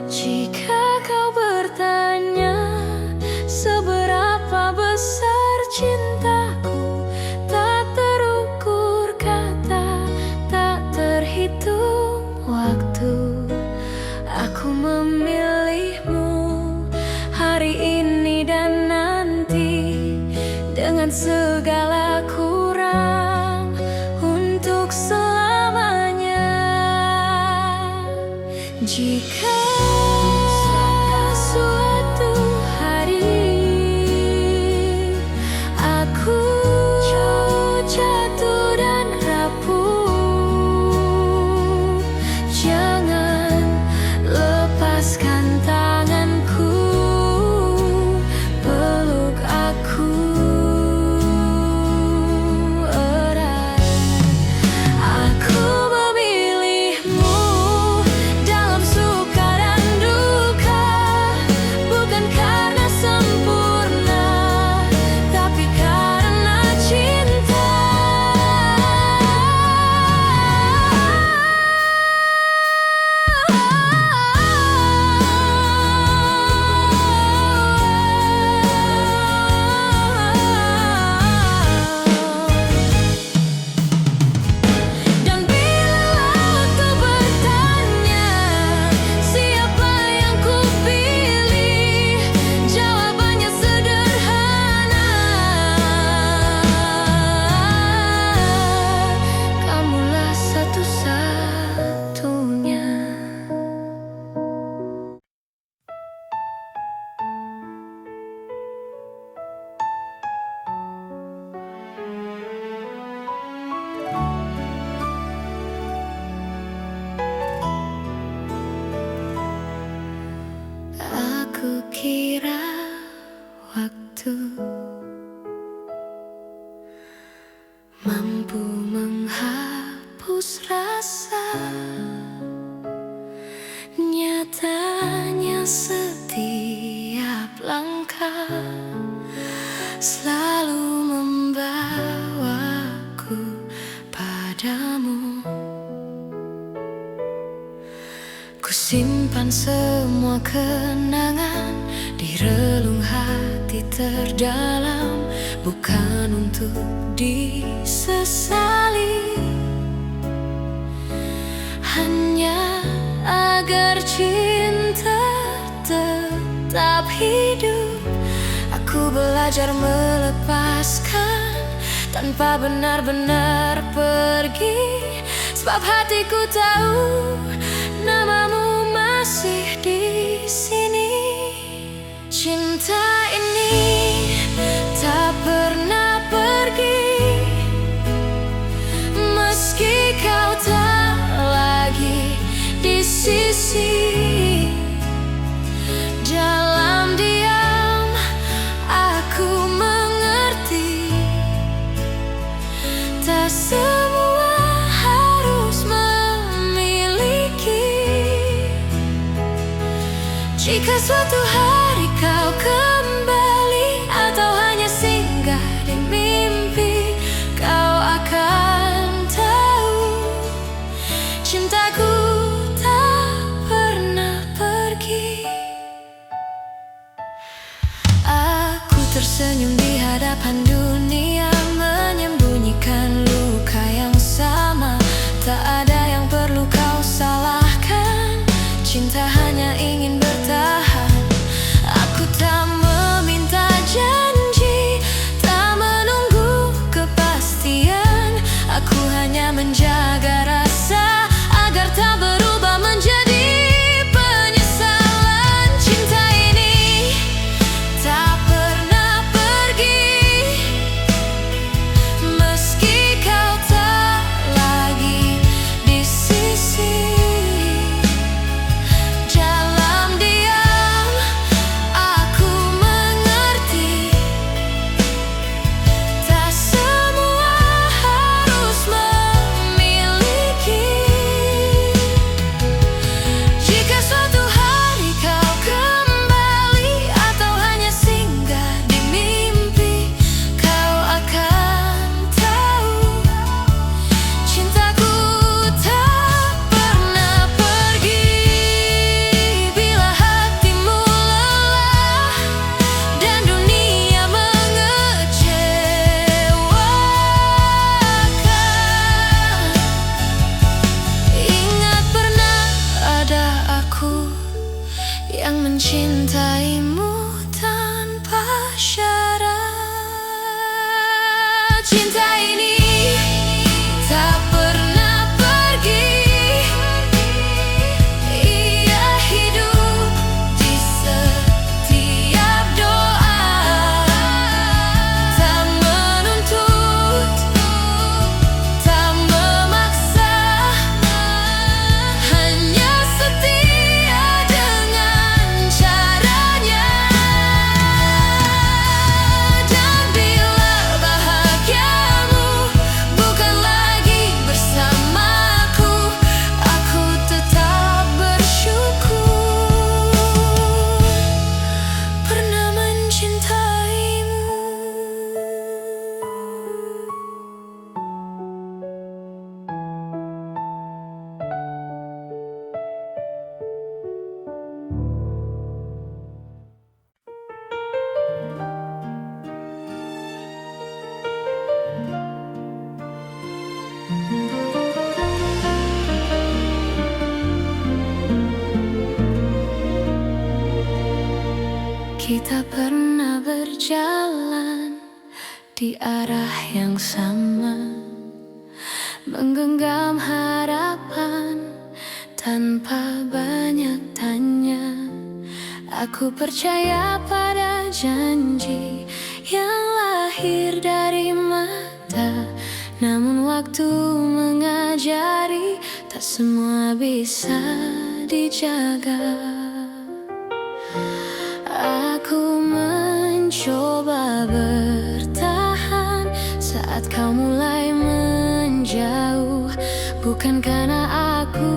Jika kau bertanya seberapa besar cintaku, tak terukur kata, tak terhitung waktu. Aku memilihmu hari ini dan nanti, dengan segala kurang, untuk selamanya. Jika suatu hari aku jatuh dan rapuh, jangan lepaskan tanganku, peluk aku erat. Aku memilihmu dalam suka dan duka, bukan karena sempurna, tapi karena cinta. Dan bila kau bertanya siapa yang kupilih, jawabannya sederhana, kamulah satu-satunya. Aku kira waktu mampu menghapus rasa, nyatanya setiap langkah selalu membawaku padamu. Ku simpan semua kenangan di relung hati terdalam, bukan untuk disesali, hanya agar cinta tetap hidup. Aku belajar melepaskan tanpa benar-benar pergi, sebab hatiku tahu namamu masih di sini. Cinta ini tak pernah pergi, meski kau tak lagi di Jika suatu hari kau kembali atau hanya singgah di mimpi, kau akan tahu cintaku tak pernah pergi. Aku tersenyum di hadapan dunia, menyembunyikan luka yang sama. Tak ada yang perlu kau salahkan, cinta hanya ingin bertahan. Aku tak meminta janji, tak menunggu kepastian. Aku hanya menjaga rasa agar tak berubah menjadi penyesalan. Cinta ini tak pernah pergi, meski kau tak lagi di sisi. Dalam diam aku mengerti, tak semua harus memiliki. Jika suatu hari kau kembali atau hanya singgah di mimpi, kau akan tahu cintaku tak pernah pergi. Bila hatimu lelah dan dunia mengecewakan, ingat pernah ada aku yang mencintaimu tanpa syarat. Cinta ini tak pernah pergi, ia hidup di setiap doa. Tak menuntut, tak memaksa, hanya setia dengan caranya. Dan bila bahagiamu bukan lagi bersamaku, aku tetap bersyukur pernah mencintaimu. Kita pernah berjalan di arah yang sama, menggenggam harapan tanpa banyak tanya. Aku percaya pada janji yang lahir dari mata. Namun waktu mengajari, tak semua bisa dijaga. Aku mencoba bertahan saat kau mulai menjauh. Bukan karena aku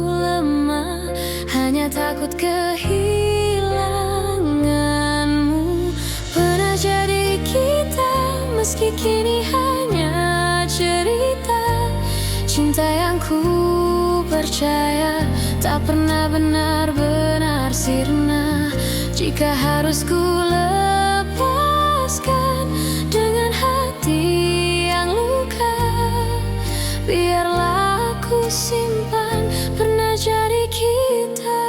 lemah, hanya takut kehilanganmu. Pernah jadi kita, meski kini hanya cerita. Cinta yang ku percaya tak pernah benar-benar sirna. Jika harus ku lepaskan dengan hati yang luka, biarlah aku simpan pernah jadi kita.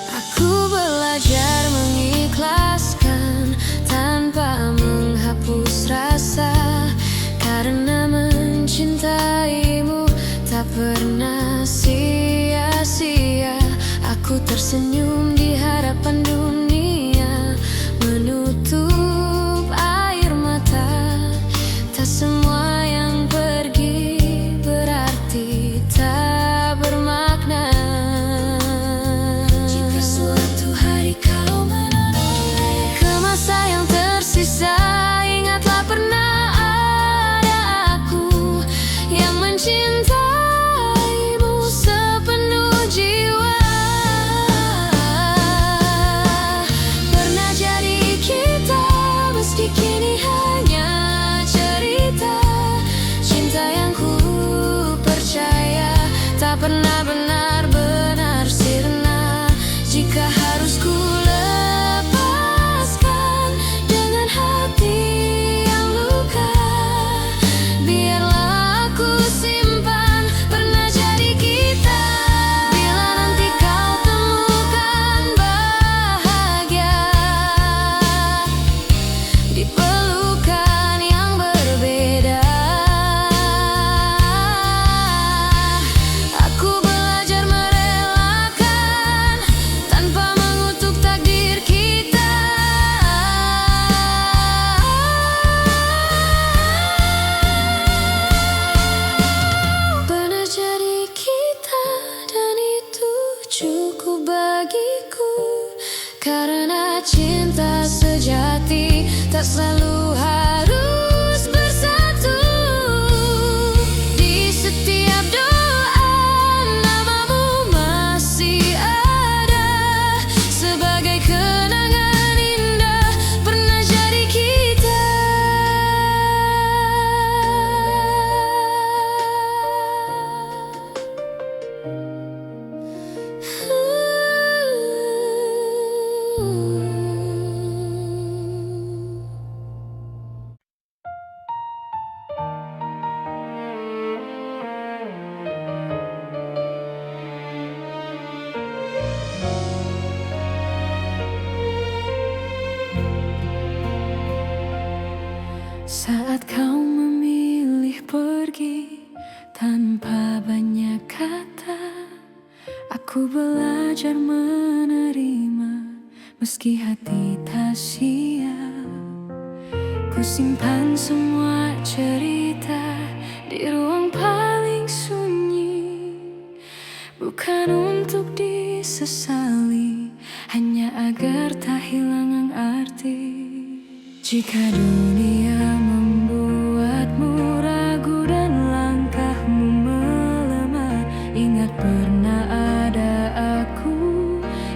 Aku belajar mengikhlaskan tanpa menghapus rasa, karena mencintaimu tak pernah sia-sia. jati, tak selalu harus bersatu. Di setiap doa namamu masih ada, sebagai kenangan indah pernah jadi kita. Saat kau memilih pergi tanpa banyak kata, aku belajar menerima meski hati tak siap. Ku simpan semua cerita di ruang paling sunyi, bukan untuk disesali, hanya agar tak hilang arti. Jika dunia membuatmu ragu dan langkahmu melemah, ingat pernah ada aku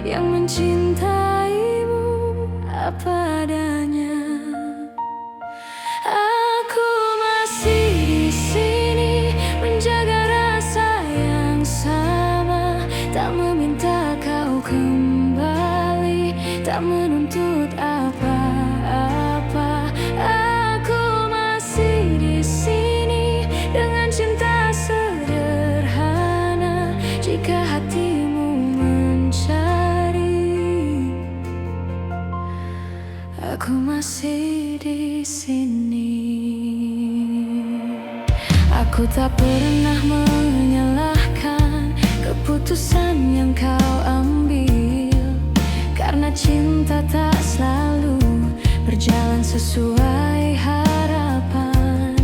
yang mencintaimu apa adanya. Aku masih di sini menjaga rasa yang sama, tak meminta kau kembali, tak menuntut apa-apa. Aku masih di sini dengan cinta sederhana, jika hatimu mencari. Aku masih di sini. Aku tak pernah menyalahkan keputusan yang kau ambil, karena cinta tak selalu berjalan sesuai harapan.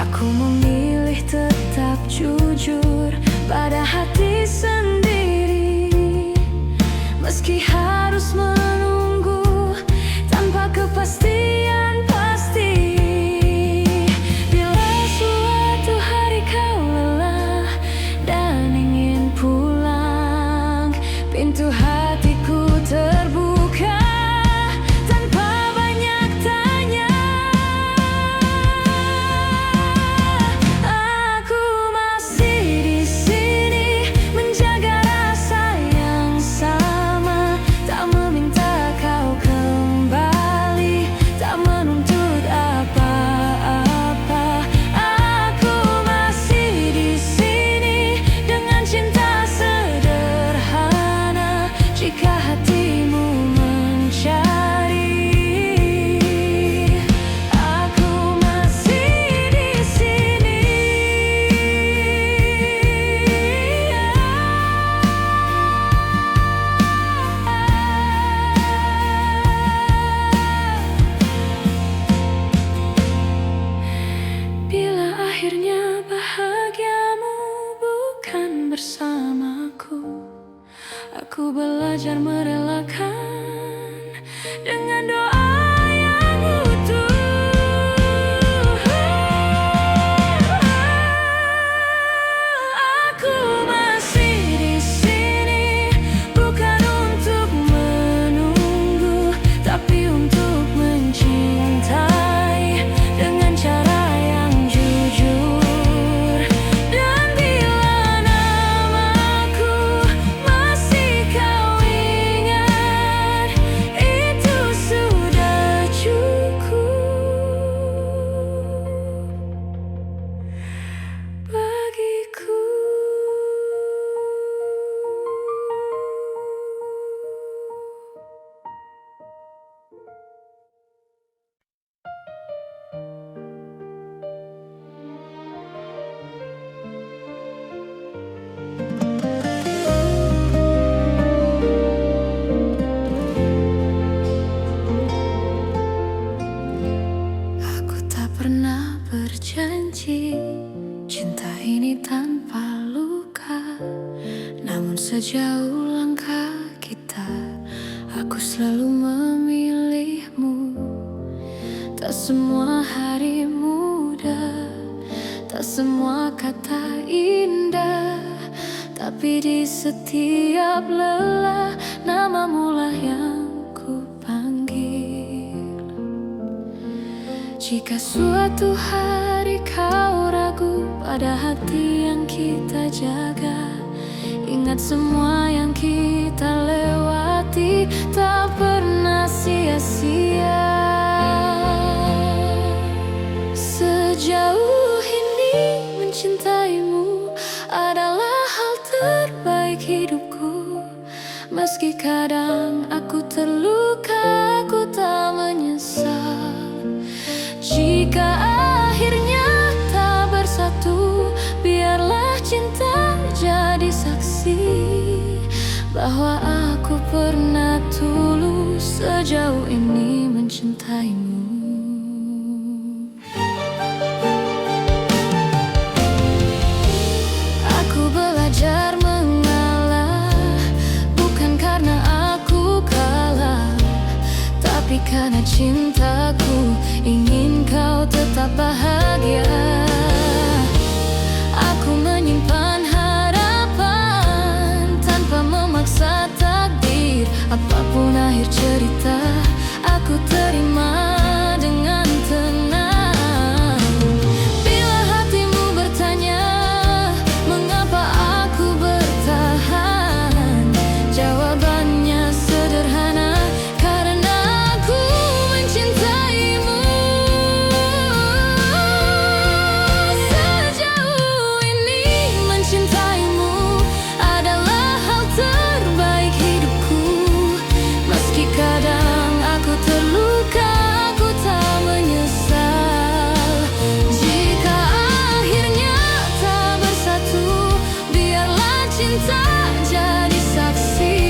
Aku memilih tetap jujur pada hati sendiri, meski harus menunggu tanpa kepastian pasti. Bila suatu hari kau lelah dan ingin pulang, pintu hatiku terbuka tanpa banyak tanya. Aku masih di sini menjaga rasa yang sama, tak meminta kau kembali, tak menuntut apa-apa. Aku masih di sini dengan cinta sederhana, jika hatimu mencari. Aku masih di sini. Bila akhirnya bahagiamu bukan bersamaku, aku belajar merelakan dengan doa yang utuh. Aku masih di sini bukan untuk menunggu, tapi untuk mencintai dengan cara yang jujur. Dan bila namaku masih kau ingat, itu sudah cukup bagiku. Aku tak pernah berjanji cinta ini tanpa luka, namun sejauh langkah kita, aku selalu memilihmu. Tak semua hari mudah, tak semua kata indah, tapi di setiap lelah namamu lah yang ku panggil. Jika suatu hari kau ragu pada hati yang kita jaga, ingat semua yang kita lewati tak pernah sia-sia. Sejauh ini mencintaimu adalah hal terbaik hidupku. Meski kadang aku terluka, aku tak menyesal. Jika akhirnya tak bersatu, biarlah cinta jadi saksi bahwa aku pernah tulus sejauh ini mencintaimu. Aku belajar mengalah, bukan karena aku kalah, tapi karena cintaku ingin kau tetap bahagia. Aku menyimpan harapan tanpa memaksa takdir. Apapun akhir cerita, aku terima dengan tenang. Bila hatimu bertanya mengapa aku bertahan, jawabannya sederhana, karena aku mencintaimu. Sejauh ini mencintaimu adalah hal terbaik hidupku. Meski kadang aku terluka, aku tak menyesal. Jika akhirnya tak bersatu, biarlah cinta jadi saksi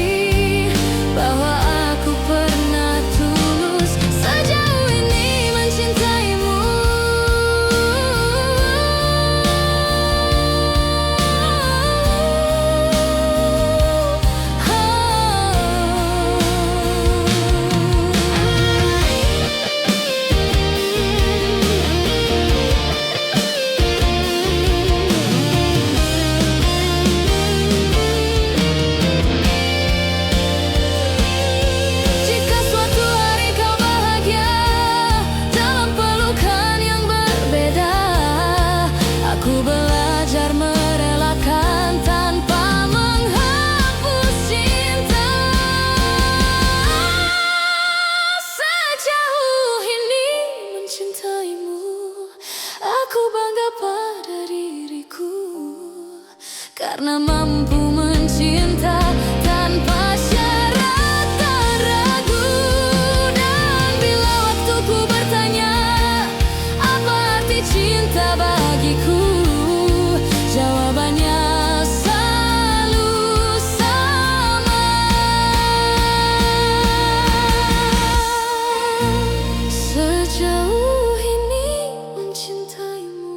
bahwa aku pernah tulus sejauh ini mencintaimu. Jika suatu hari kau bahagia dalam pelukan yang berbeda, aku belajar merelakan tanpa menghapus cinta. Sejauh ini mencintaimu, aku bangga pada diriku, karena mampu mencinta tanpa syarat dan ragu. Dan bila waktuku bertanya apa arti cinta bagiku, jawabannya selalu sama. Sejauh ini mencintaimu.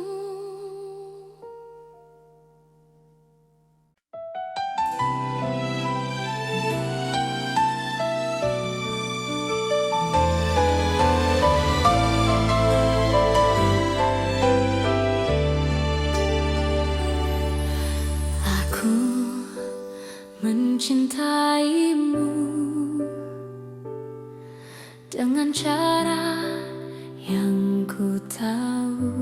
Aku mencintaimu dengan cara yang ku tahu,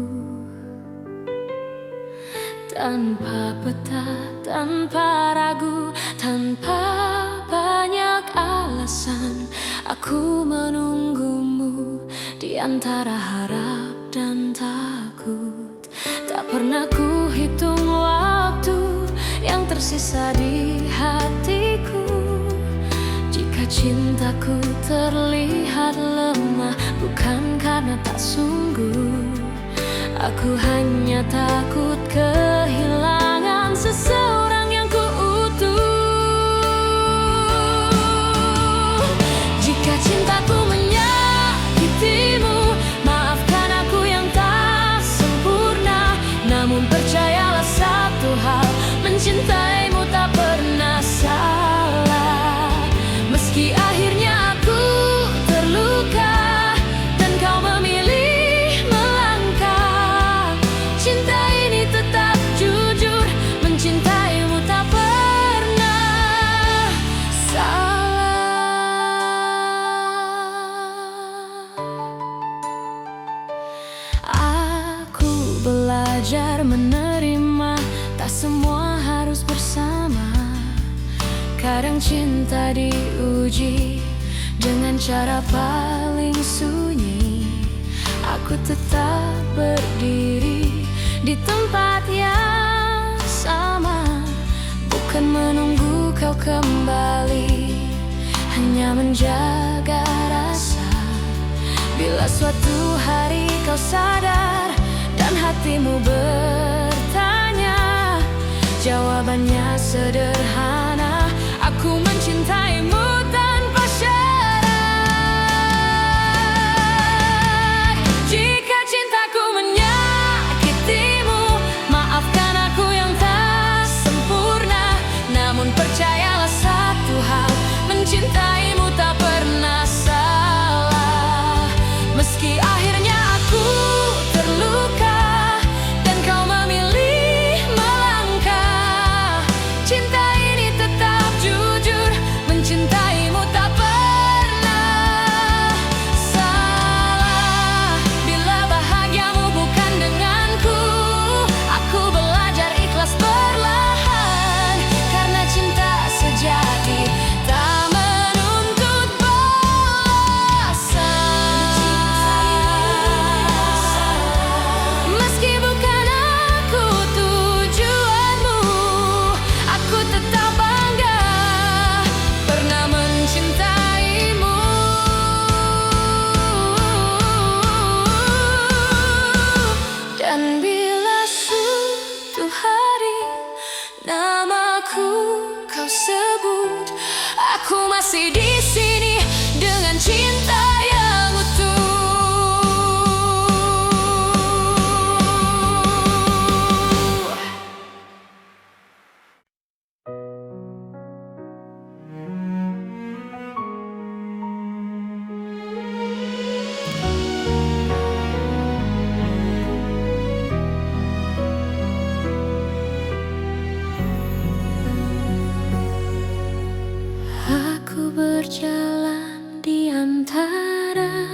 tanpa peta, tanpa ragu, tanpa banyak alasan. Aku menunggumu di antara harap dan takut. Tak pernah ku hitung waktu yang tersisa di hatiku. Jika cintaku terlihat lemah, bukan karena tak sungguh. Aku hanya takut kehilangan seseorang yang kuutuh. Jika cintaku menyakitimu, maafkan aku yang tak sempurna. Namun percayalah satu hal, mencintaimu tak pernah salah. Meski akhirnya aku terluka dan kau memilih belajar menerima, tak semua harus bersama. Kadang cinta diuji dengan cara paling sunyi. Aku tetap berdiri di tempat yang sama, bukan menunggu kau kembali, hanya menjaga rasa. Bila suatu hari kau sadar dan hatimu bertanya, jawabannya sederhana: aku mencintaimu tanpa syarat. Jika cintaku menyakitimu, maafkan aku yang tak sempurna. Namun percayalah satu hal, mencintaimu tak pernah salah. Meski akhirnya aku terluka dan kau memilih melangkah, cinta ini tetap jujur, mencintaimu tak pernah salah. Bila bahagiamu bukan denganku, aku belajar ikhlas perlahan, karena cinta sejati tak menuntut balasan. Meski bukan aku tujuanmu, aku tetap bangga pernah mencintaimu. Dan bila suatu hari namaku kau sebut, aku masih di sini dengan cinta yang utuh. Aku berjalan di antara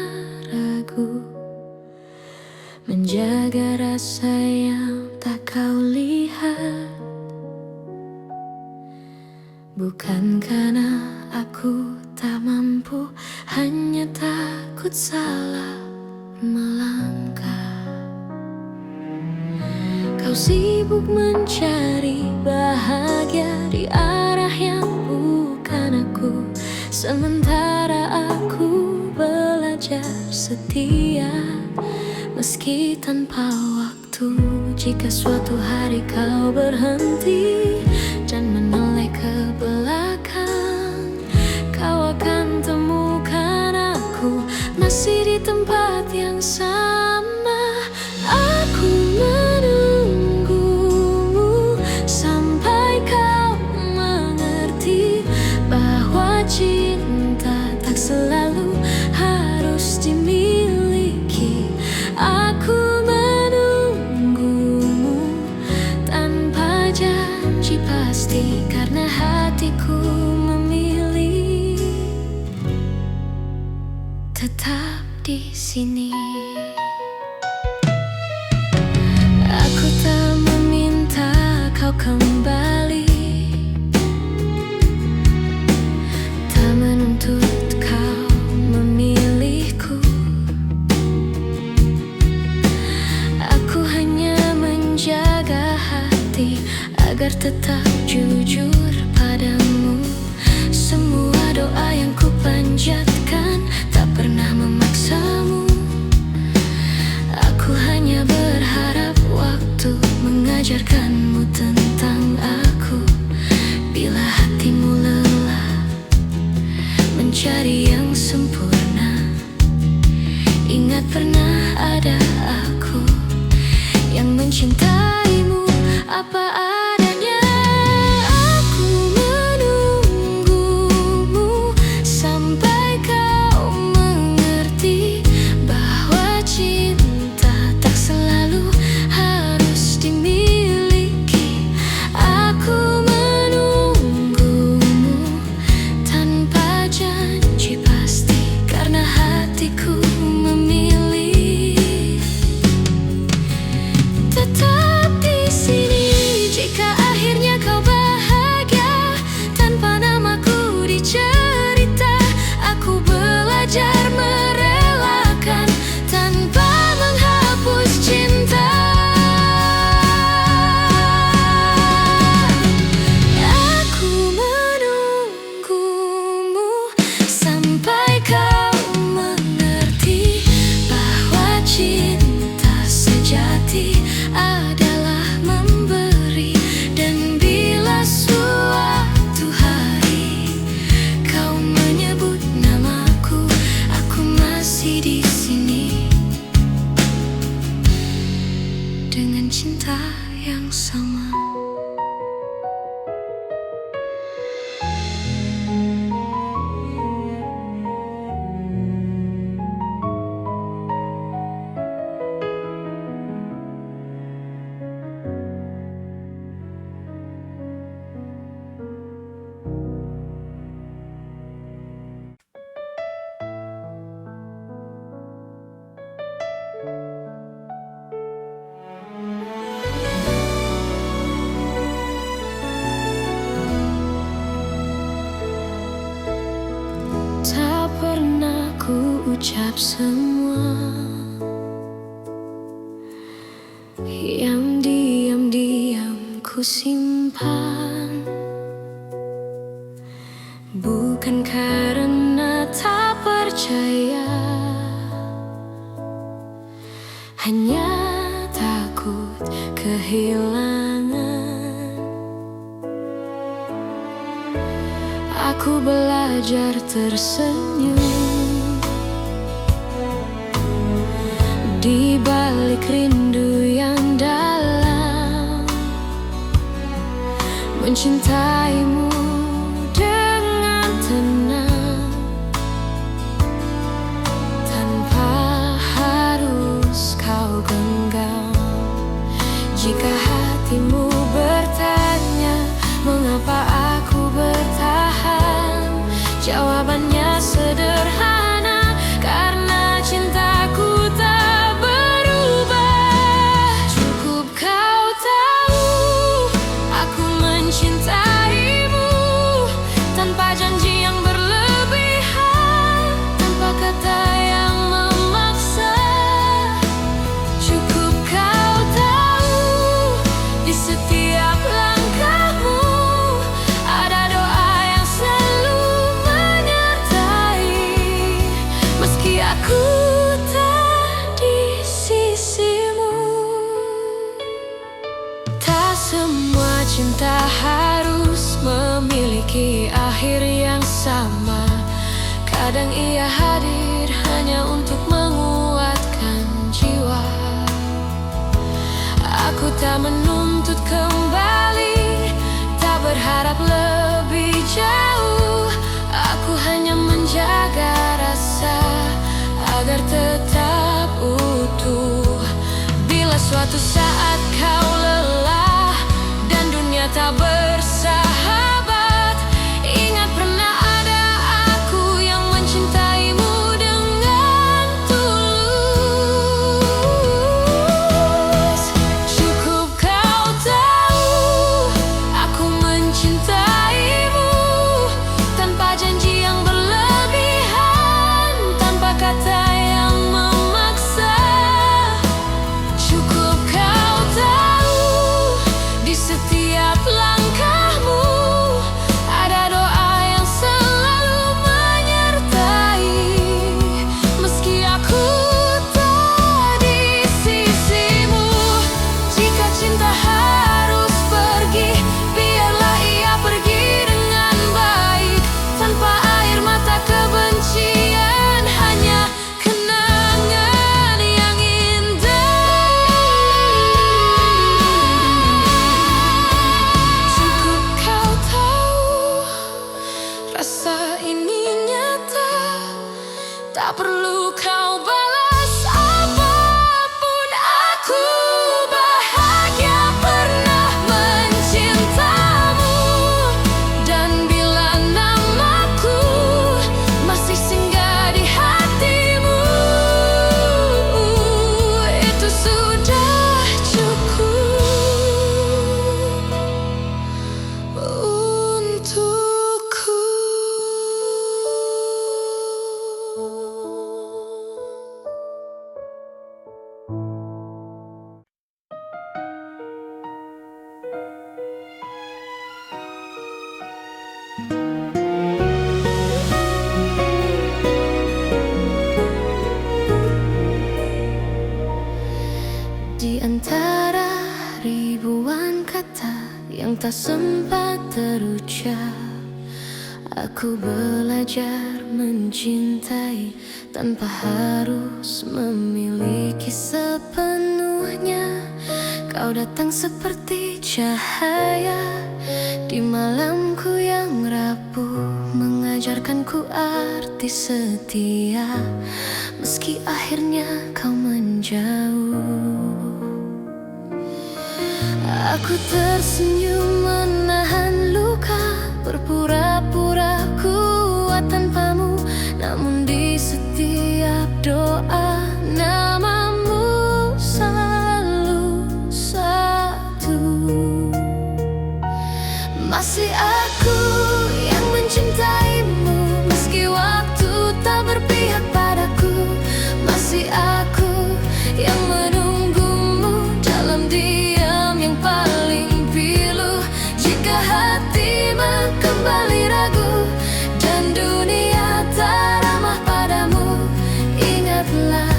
ragu, menjaga rasa yang tak kau lihat. Bukan karena aku tak mampu, hanya takut salah melangkah. Kau sibuk mencari bahagia di arah yang bukan aku, sementara aku belajar setia meski tanpa waktu. Jika suatu hari kau berhenti dan menoleh ke belakang, kau akan temukan aku masih di tempat yang sama. Aku menunggumu sampai kau mengerti bahwa cinta tak selalu harus dimiliki. Aku menunggumu tanpa janji pasti, karena hatiku memilih tetap di sini. Aku tak meminta kau kembali, tak menuntut kau memilihku. Aku hanya menjaga hati agar tetap jujur padamu. Semua doa yang ku panjatkan tak pernah memaksamu. Aku hanya berharap waktu mengajarkanmu tentang aku. Bila hatimu lelah mencari yang sempurna, ingat pernah ada aku yang mencintaimu apa adanya. Aku menunggumu sampai kau mengerti bahwa cinta tak selalu harus dimiliki. Aku menunggumu tanpa janji pasti, karena hatiku memilih tetap masih di sini dengan cinta yang sama. Tak pernah ku ucap semua yang diam-diam ku simpan, bukan karena tak percaya, hanya takut kehilangan. Aku belajar tersenyum di balik rindu yang dalam, mencintaimu dengan tenang tanpa harus kau genggam. Jika hatimu bertanya mengapa aku bertahan, jawabannya sederhana, karena cintaku tak berubah. Cukup kau tahu aku mencintaimu tanpa janji yang berlebihan, tanpa kata yang memaksa. Cukup kau tahu di setiap langkahmu ada doa yang selalu menyertai, meski aku tak di sisimu. Tak semua cinta harus memiliki akhir yang sama. Kadang ia hadir hanya untuk menguatkan jiwa. Aku tak menuntut kembali, tak berharap lebih jauh. Aku hanya menjaga rasa agar tetap utuh. Bila suatu saat kau lelah dan dunia tak bersahabat, ingat pernah ada aku yang mencintaimu dengan tulus. Cukup kau tahu aku mencintaimu tanpa janji yang berlebihan, tanpa kata yang memaksa. Cukup kau tahu di setiap langkahmu ada doa yang selalu menyertai, meski aku tak di sisimu. Jika cinta harus pergi, biarlah ia pergi dengan baik, tanpa air mata kebencian, hanya kenangan yang indah. Cukup kau tahu rasa ini nyata, tak perlu kau balas apapun. Aku bahagia pernah mencintamu, dan bila namaku masih singgah di hatimu, itu sudah cukup untukku. Di antara ribuan kata yang tak sempat terucap, aku belajar mencintai tanpa harus memiliki sepenuhnya. Kau datang seperti cahaya di malamku yang rapuh, mengajarkanku arti setia, meski akhirnya kau menjauh. Aku tersenyum menahan luka, berpura-pura kuat tanpamu, namun di setiap doa namamu selalu satu. Masih aku yang mencintaimu, meski waktu tak berpihak padaku. Masih aku yang menunggumu dalam diam yang paling pilu. Jika hatimu kembali ragu dan dunia tak ramah padamu, ingatlah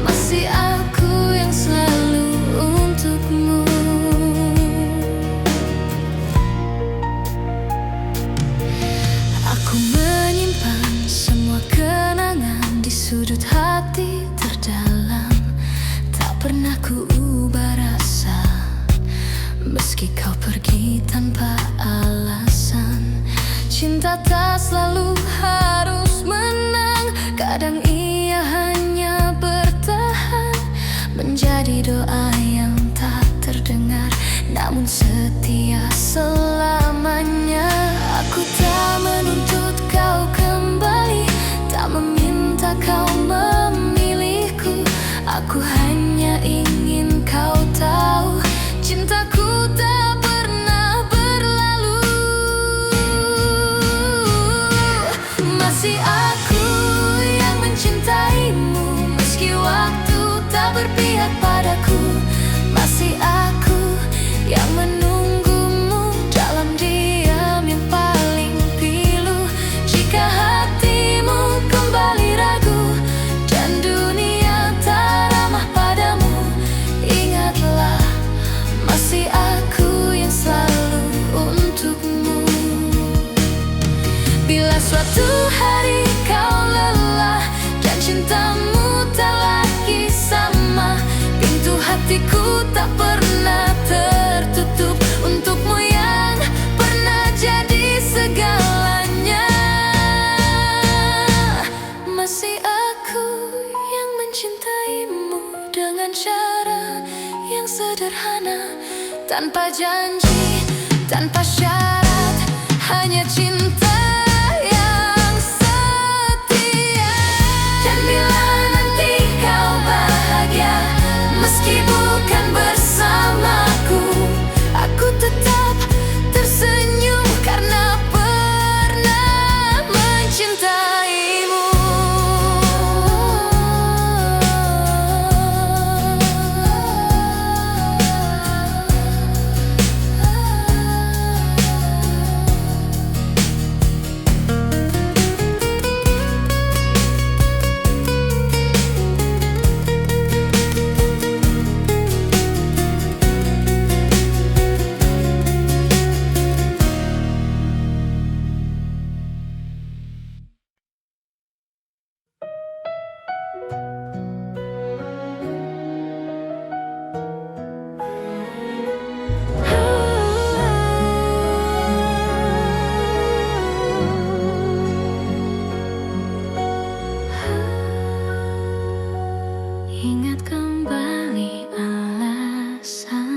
masih aku yang selalu untukmu. Aku menyimpan semua kenangan di sudut hati terdalam. Tak pernah ku ubah rasa, meski kau pergi tanpa alasan. Cinta tak selalu harus menang, kadang ia hanya bertahan, menjadi doa yang tak terdengar, namun setia selamanya. Aku tak menuntut kau kembali, tak meminta kau memilihku. Aku hanya ingin kau tahu, cintaku tak pernah berlalu. Masih aku yang mencintaimu, meski waktu tak berpihak padaku. Masih aku yang menunggumu dalam diam yang paling pilu. Jika hatimu kembali ragu dan dunia tak ramah padamu, ingatlah masih aku yang selalu untukmu. Bila suatu hari kau lelah dan cintamu tak lagi sama, pintu hatiku tak pernah tertutup untukmu yang pernah jadi segalanya. Masih aku yang mencintaimu dengan cara yang sederhana, tanpa janji, tanpa syarat, hanya cinta yang setia. Dan bila nanti kau bahagia, meski bukan bersamaku, aku tetap tersenyum karena pernah mencintaimu. Ingat kembali alasan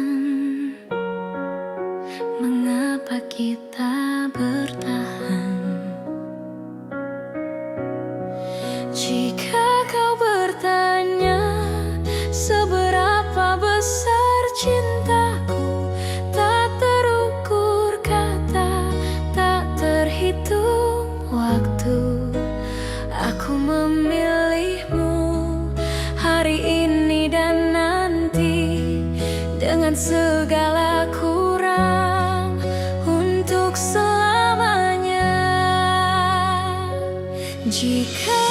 mengapa kita bertahan. Jika kau bertanya seberapa besar cintaku, tak terukur kata, tak terhitung waktu. Aku memilihmu hari ini dan nanti, dengan segala kurang, untuk selamanya. Jika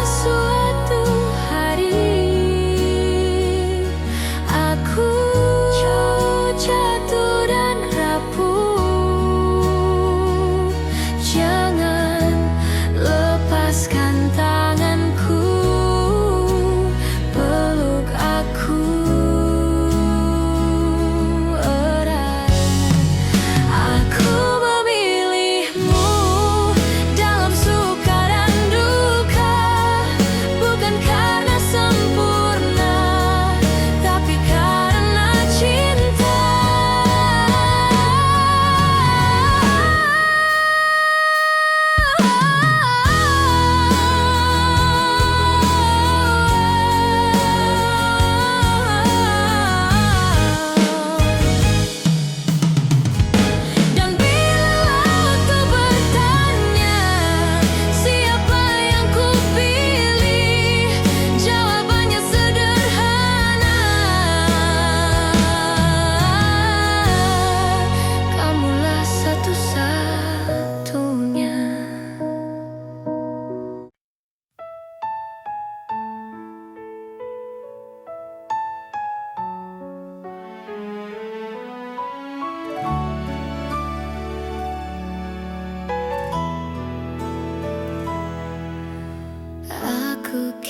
suatu hari aku jatuh dan rapuh, jangan lepaskan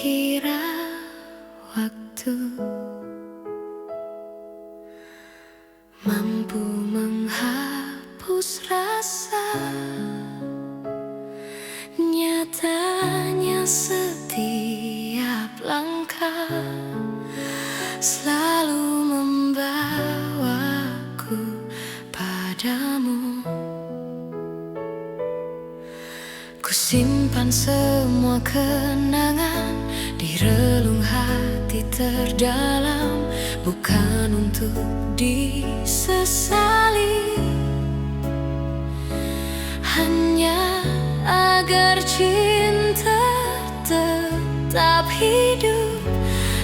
kira waktu mampu menghapus rasa. Nyatanya setiap langkah selalu membawaku padamu. Ku simpan semua kenangan di relung hati terdalam, bukan untuk disesali, hanya agar cinta tetap hidup.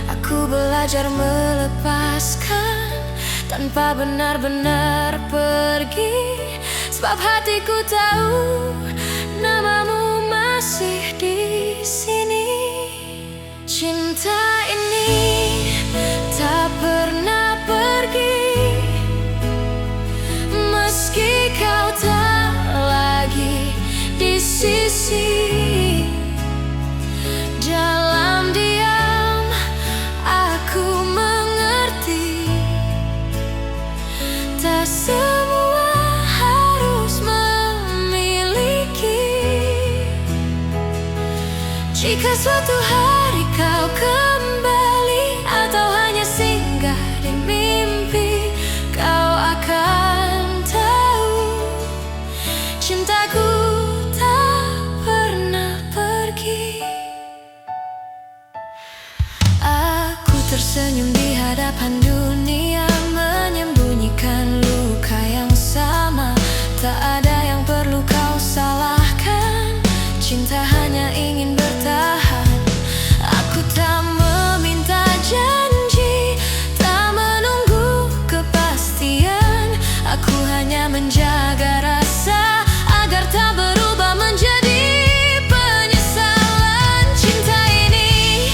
Aku belajar melepaskan tanpa benar-benar pergi, sebab hatiku tahu namamu masih di sini. Cinta ini tak pernah pergi, meski kau tak lagi di sisi. Dalam diam aku mengerti, tak semua harus memiliki. Jika suatu hari kau kembali atau hanya singgah di mimpi, kau akan tahu cintaku tak pernah pergi. Aku tersenyum di hadapan dunia, menyembunyikan luka yang sama. Tak ada yang perlu kau salahkan, cinta hanya ingin bertahan. Aku tak meminta janji, tak menunggu kepastian. Aku hanya menjaga rasa agar tak berubah menjadi penyesalan. Cinta ini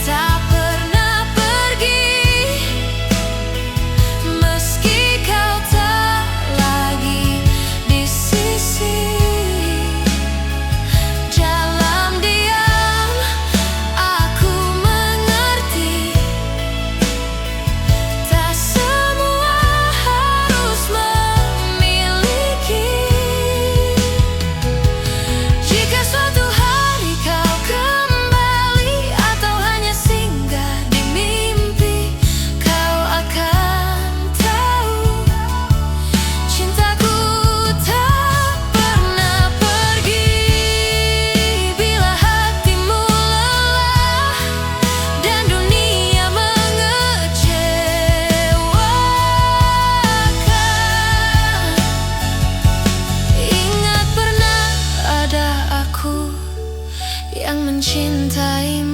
tak pernah pergi, meski kau tak lagi di sisi. Dalam diam aku mengerti, tak semua harus memiliki. Jika suatu hari kau kembali atau hanya singgah di mimpi, kau akan tahu cintaku tak pernah pergi. Bila hatimu lelah dan dunia mengecewakan, ingat pernah ada aku yang mencintaimu.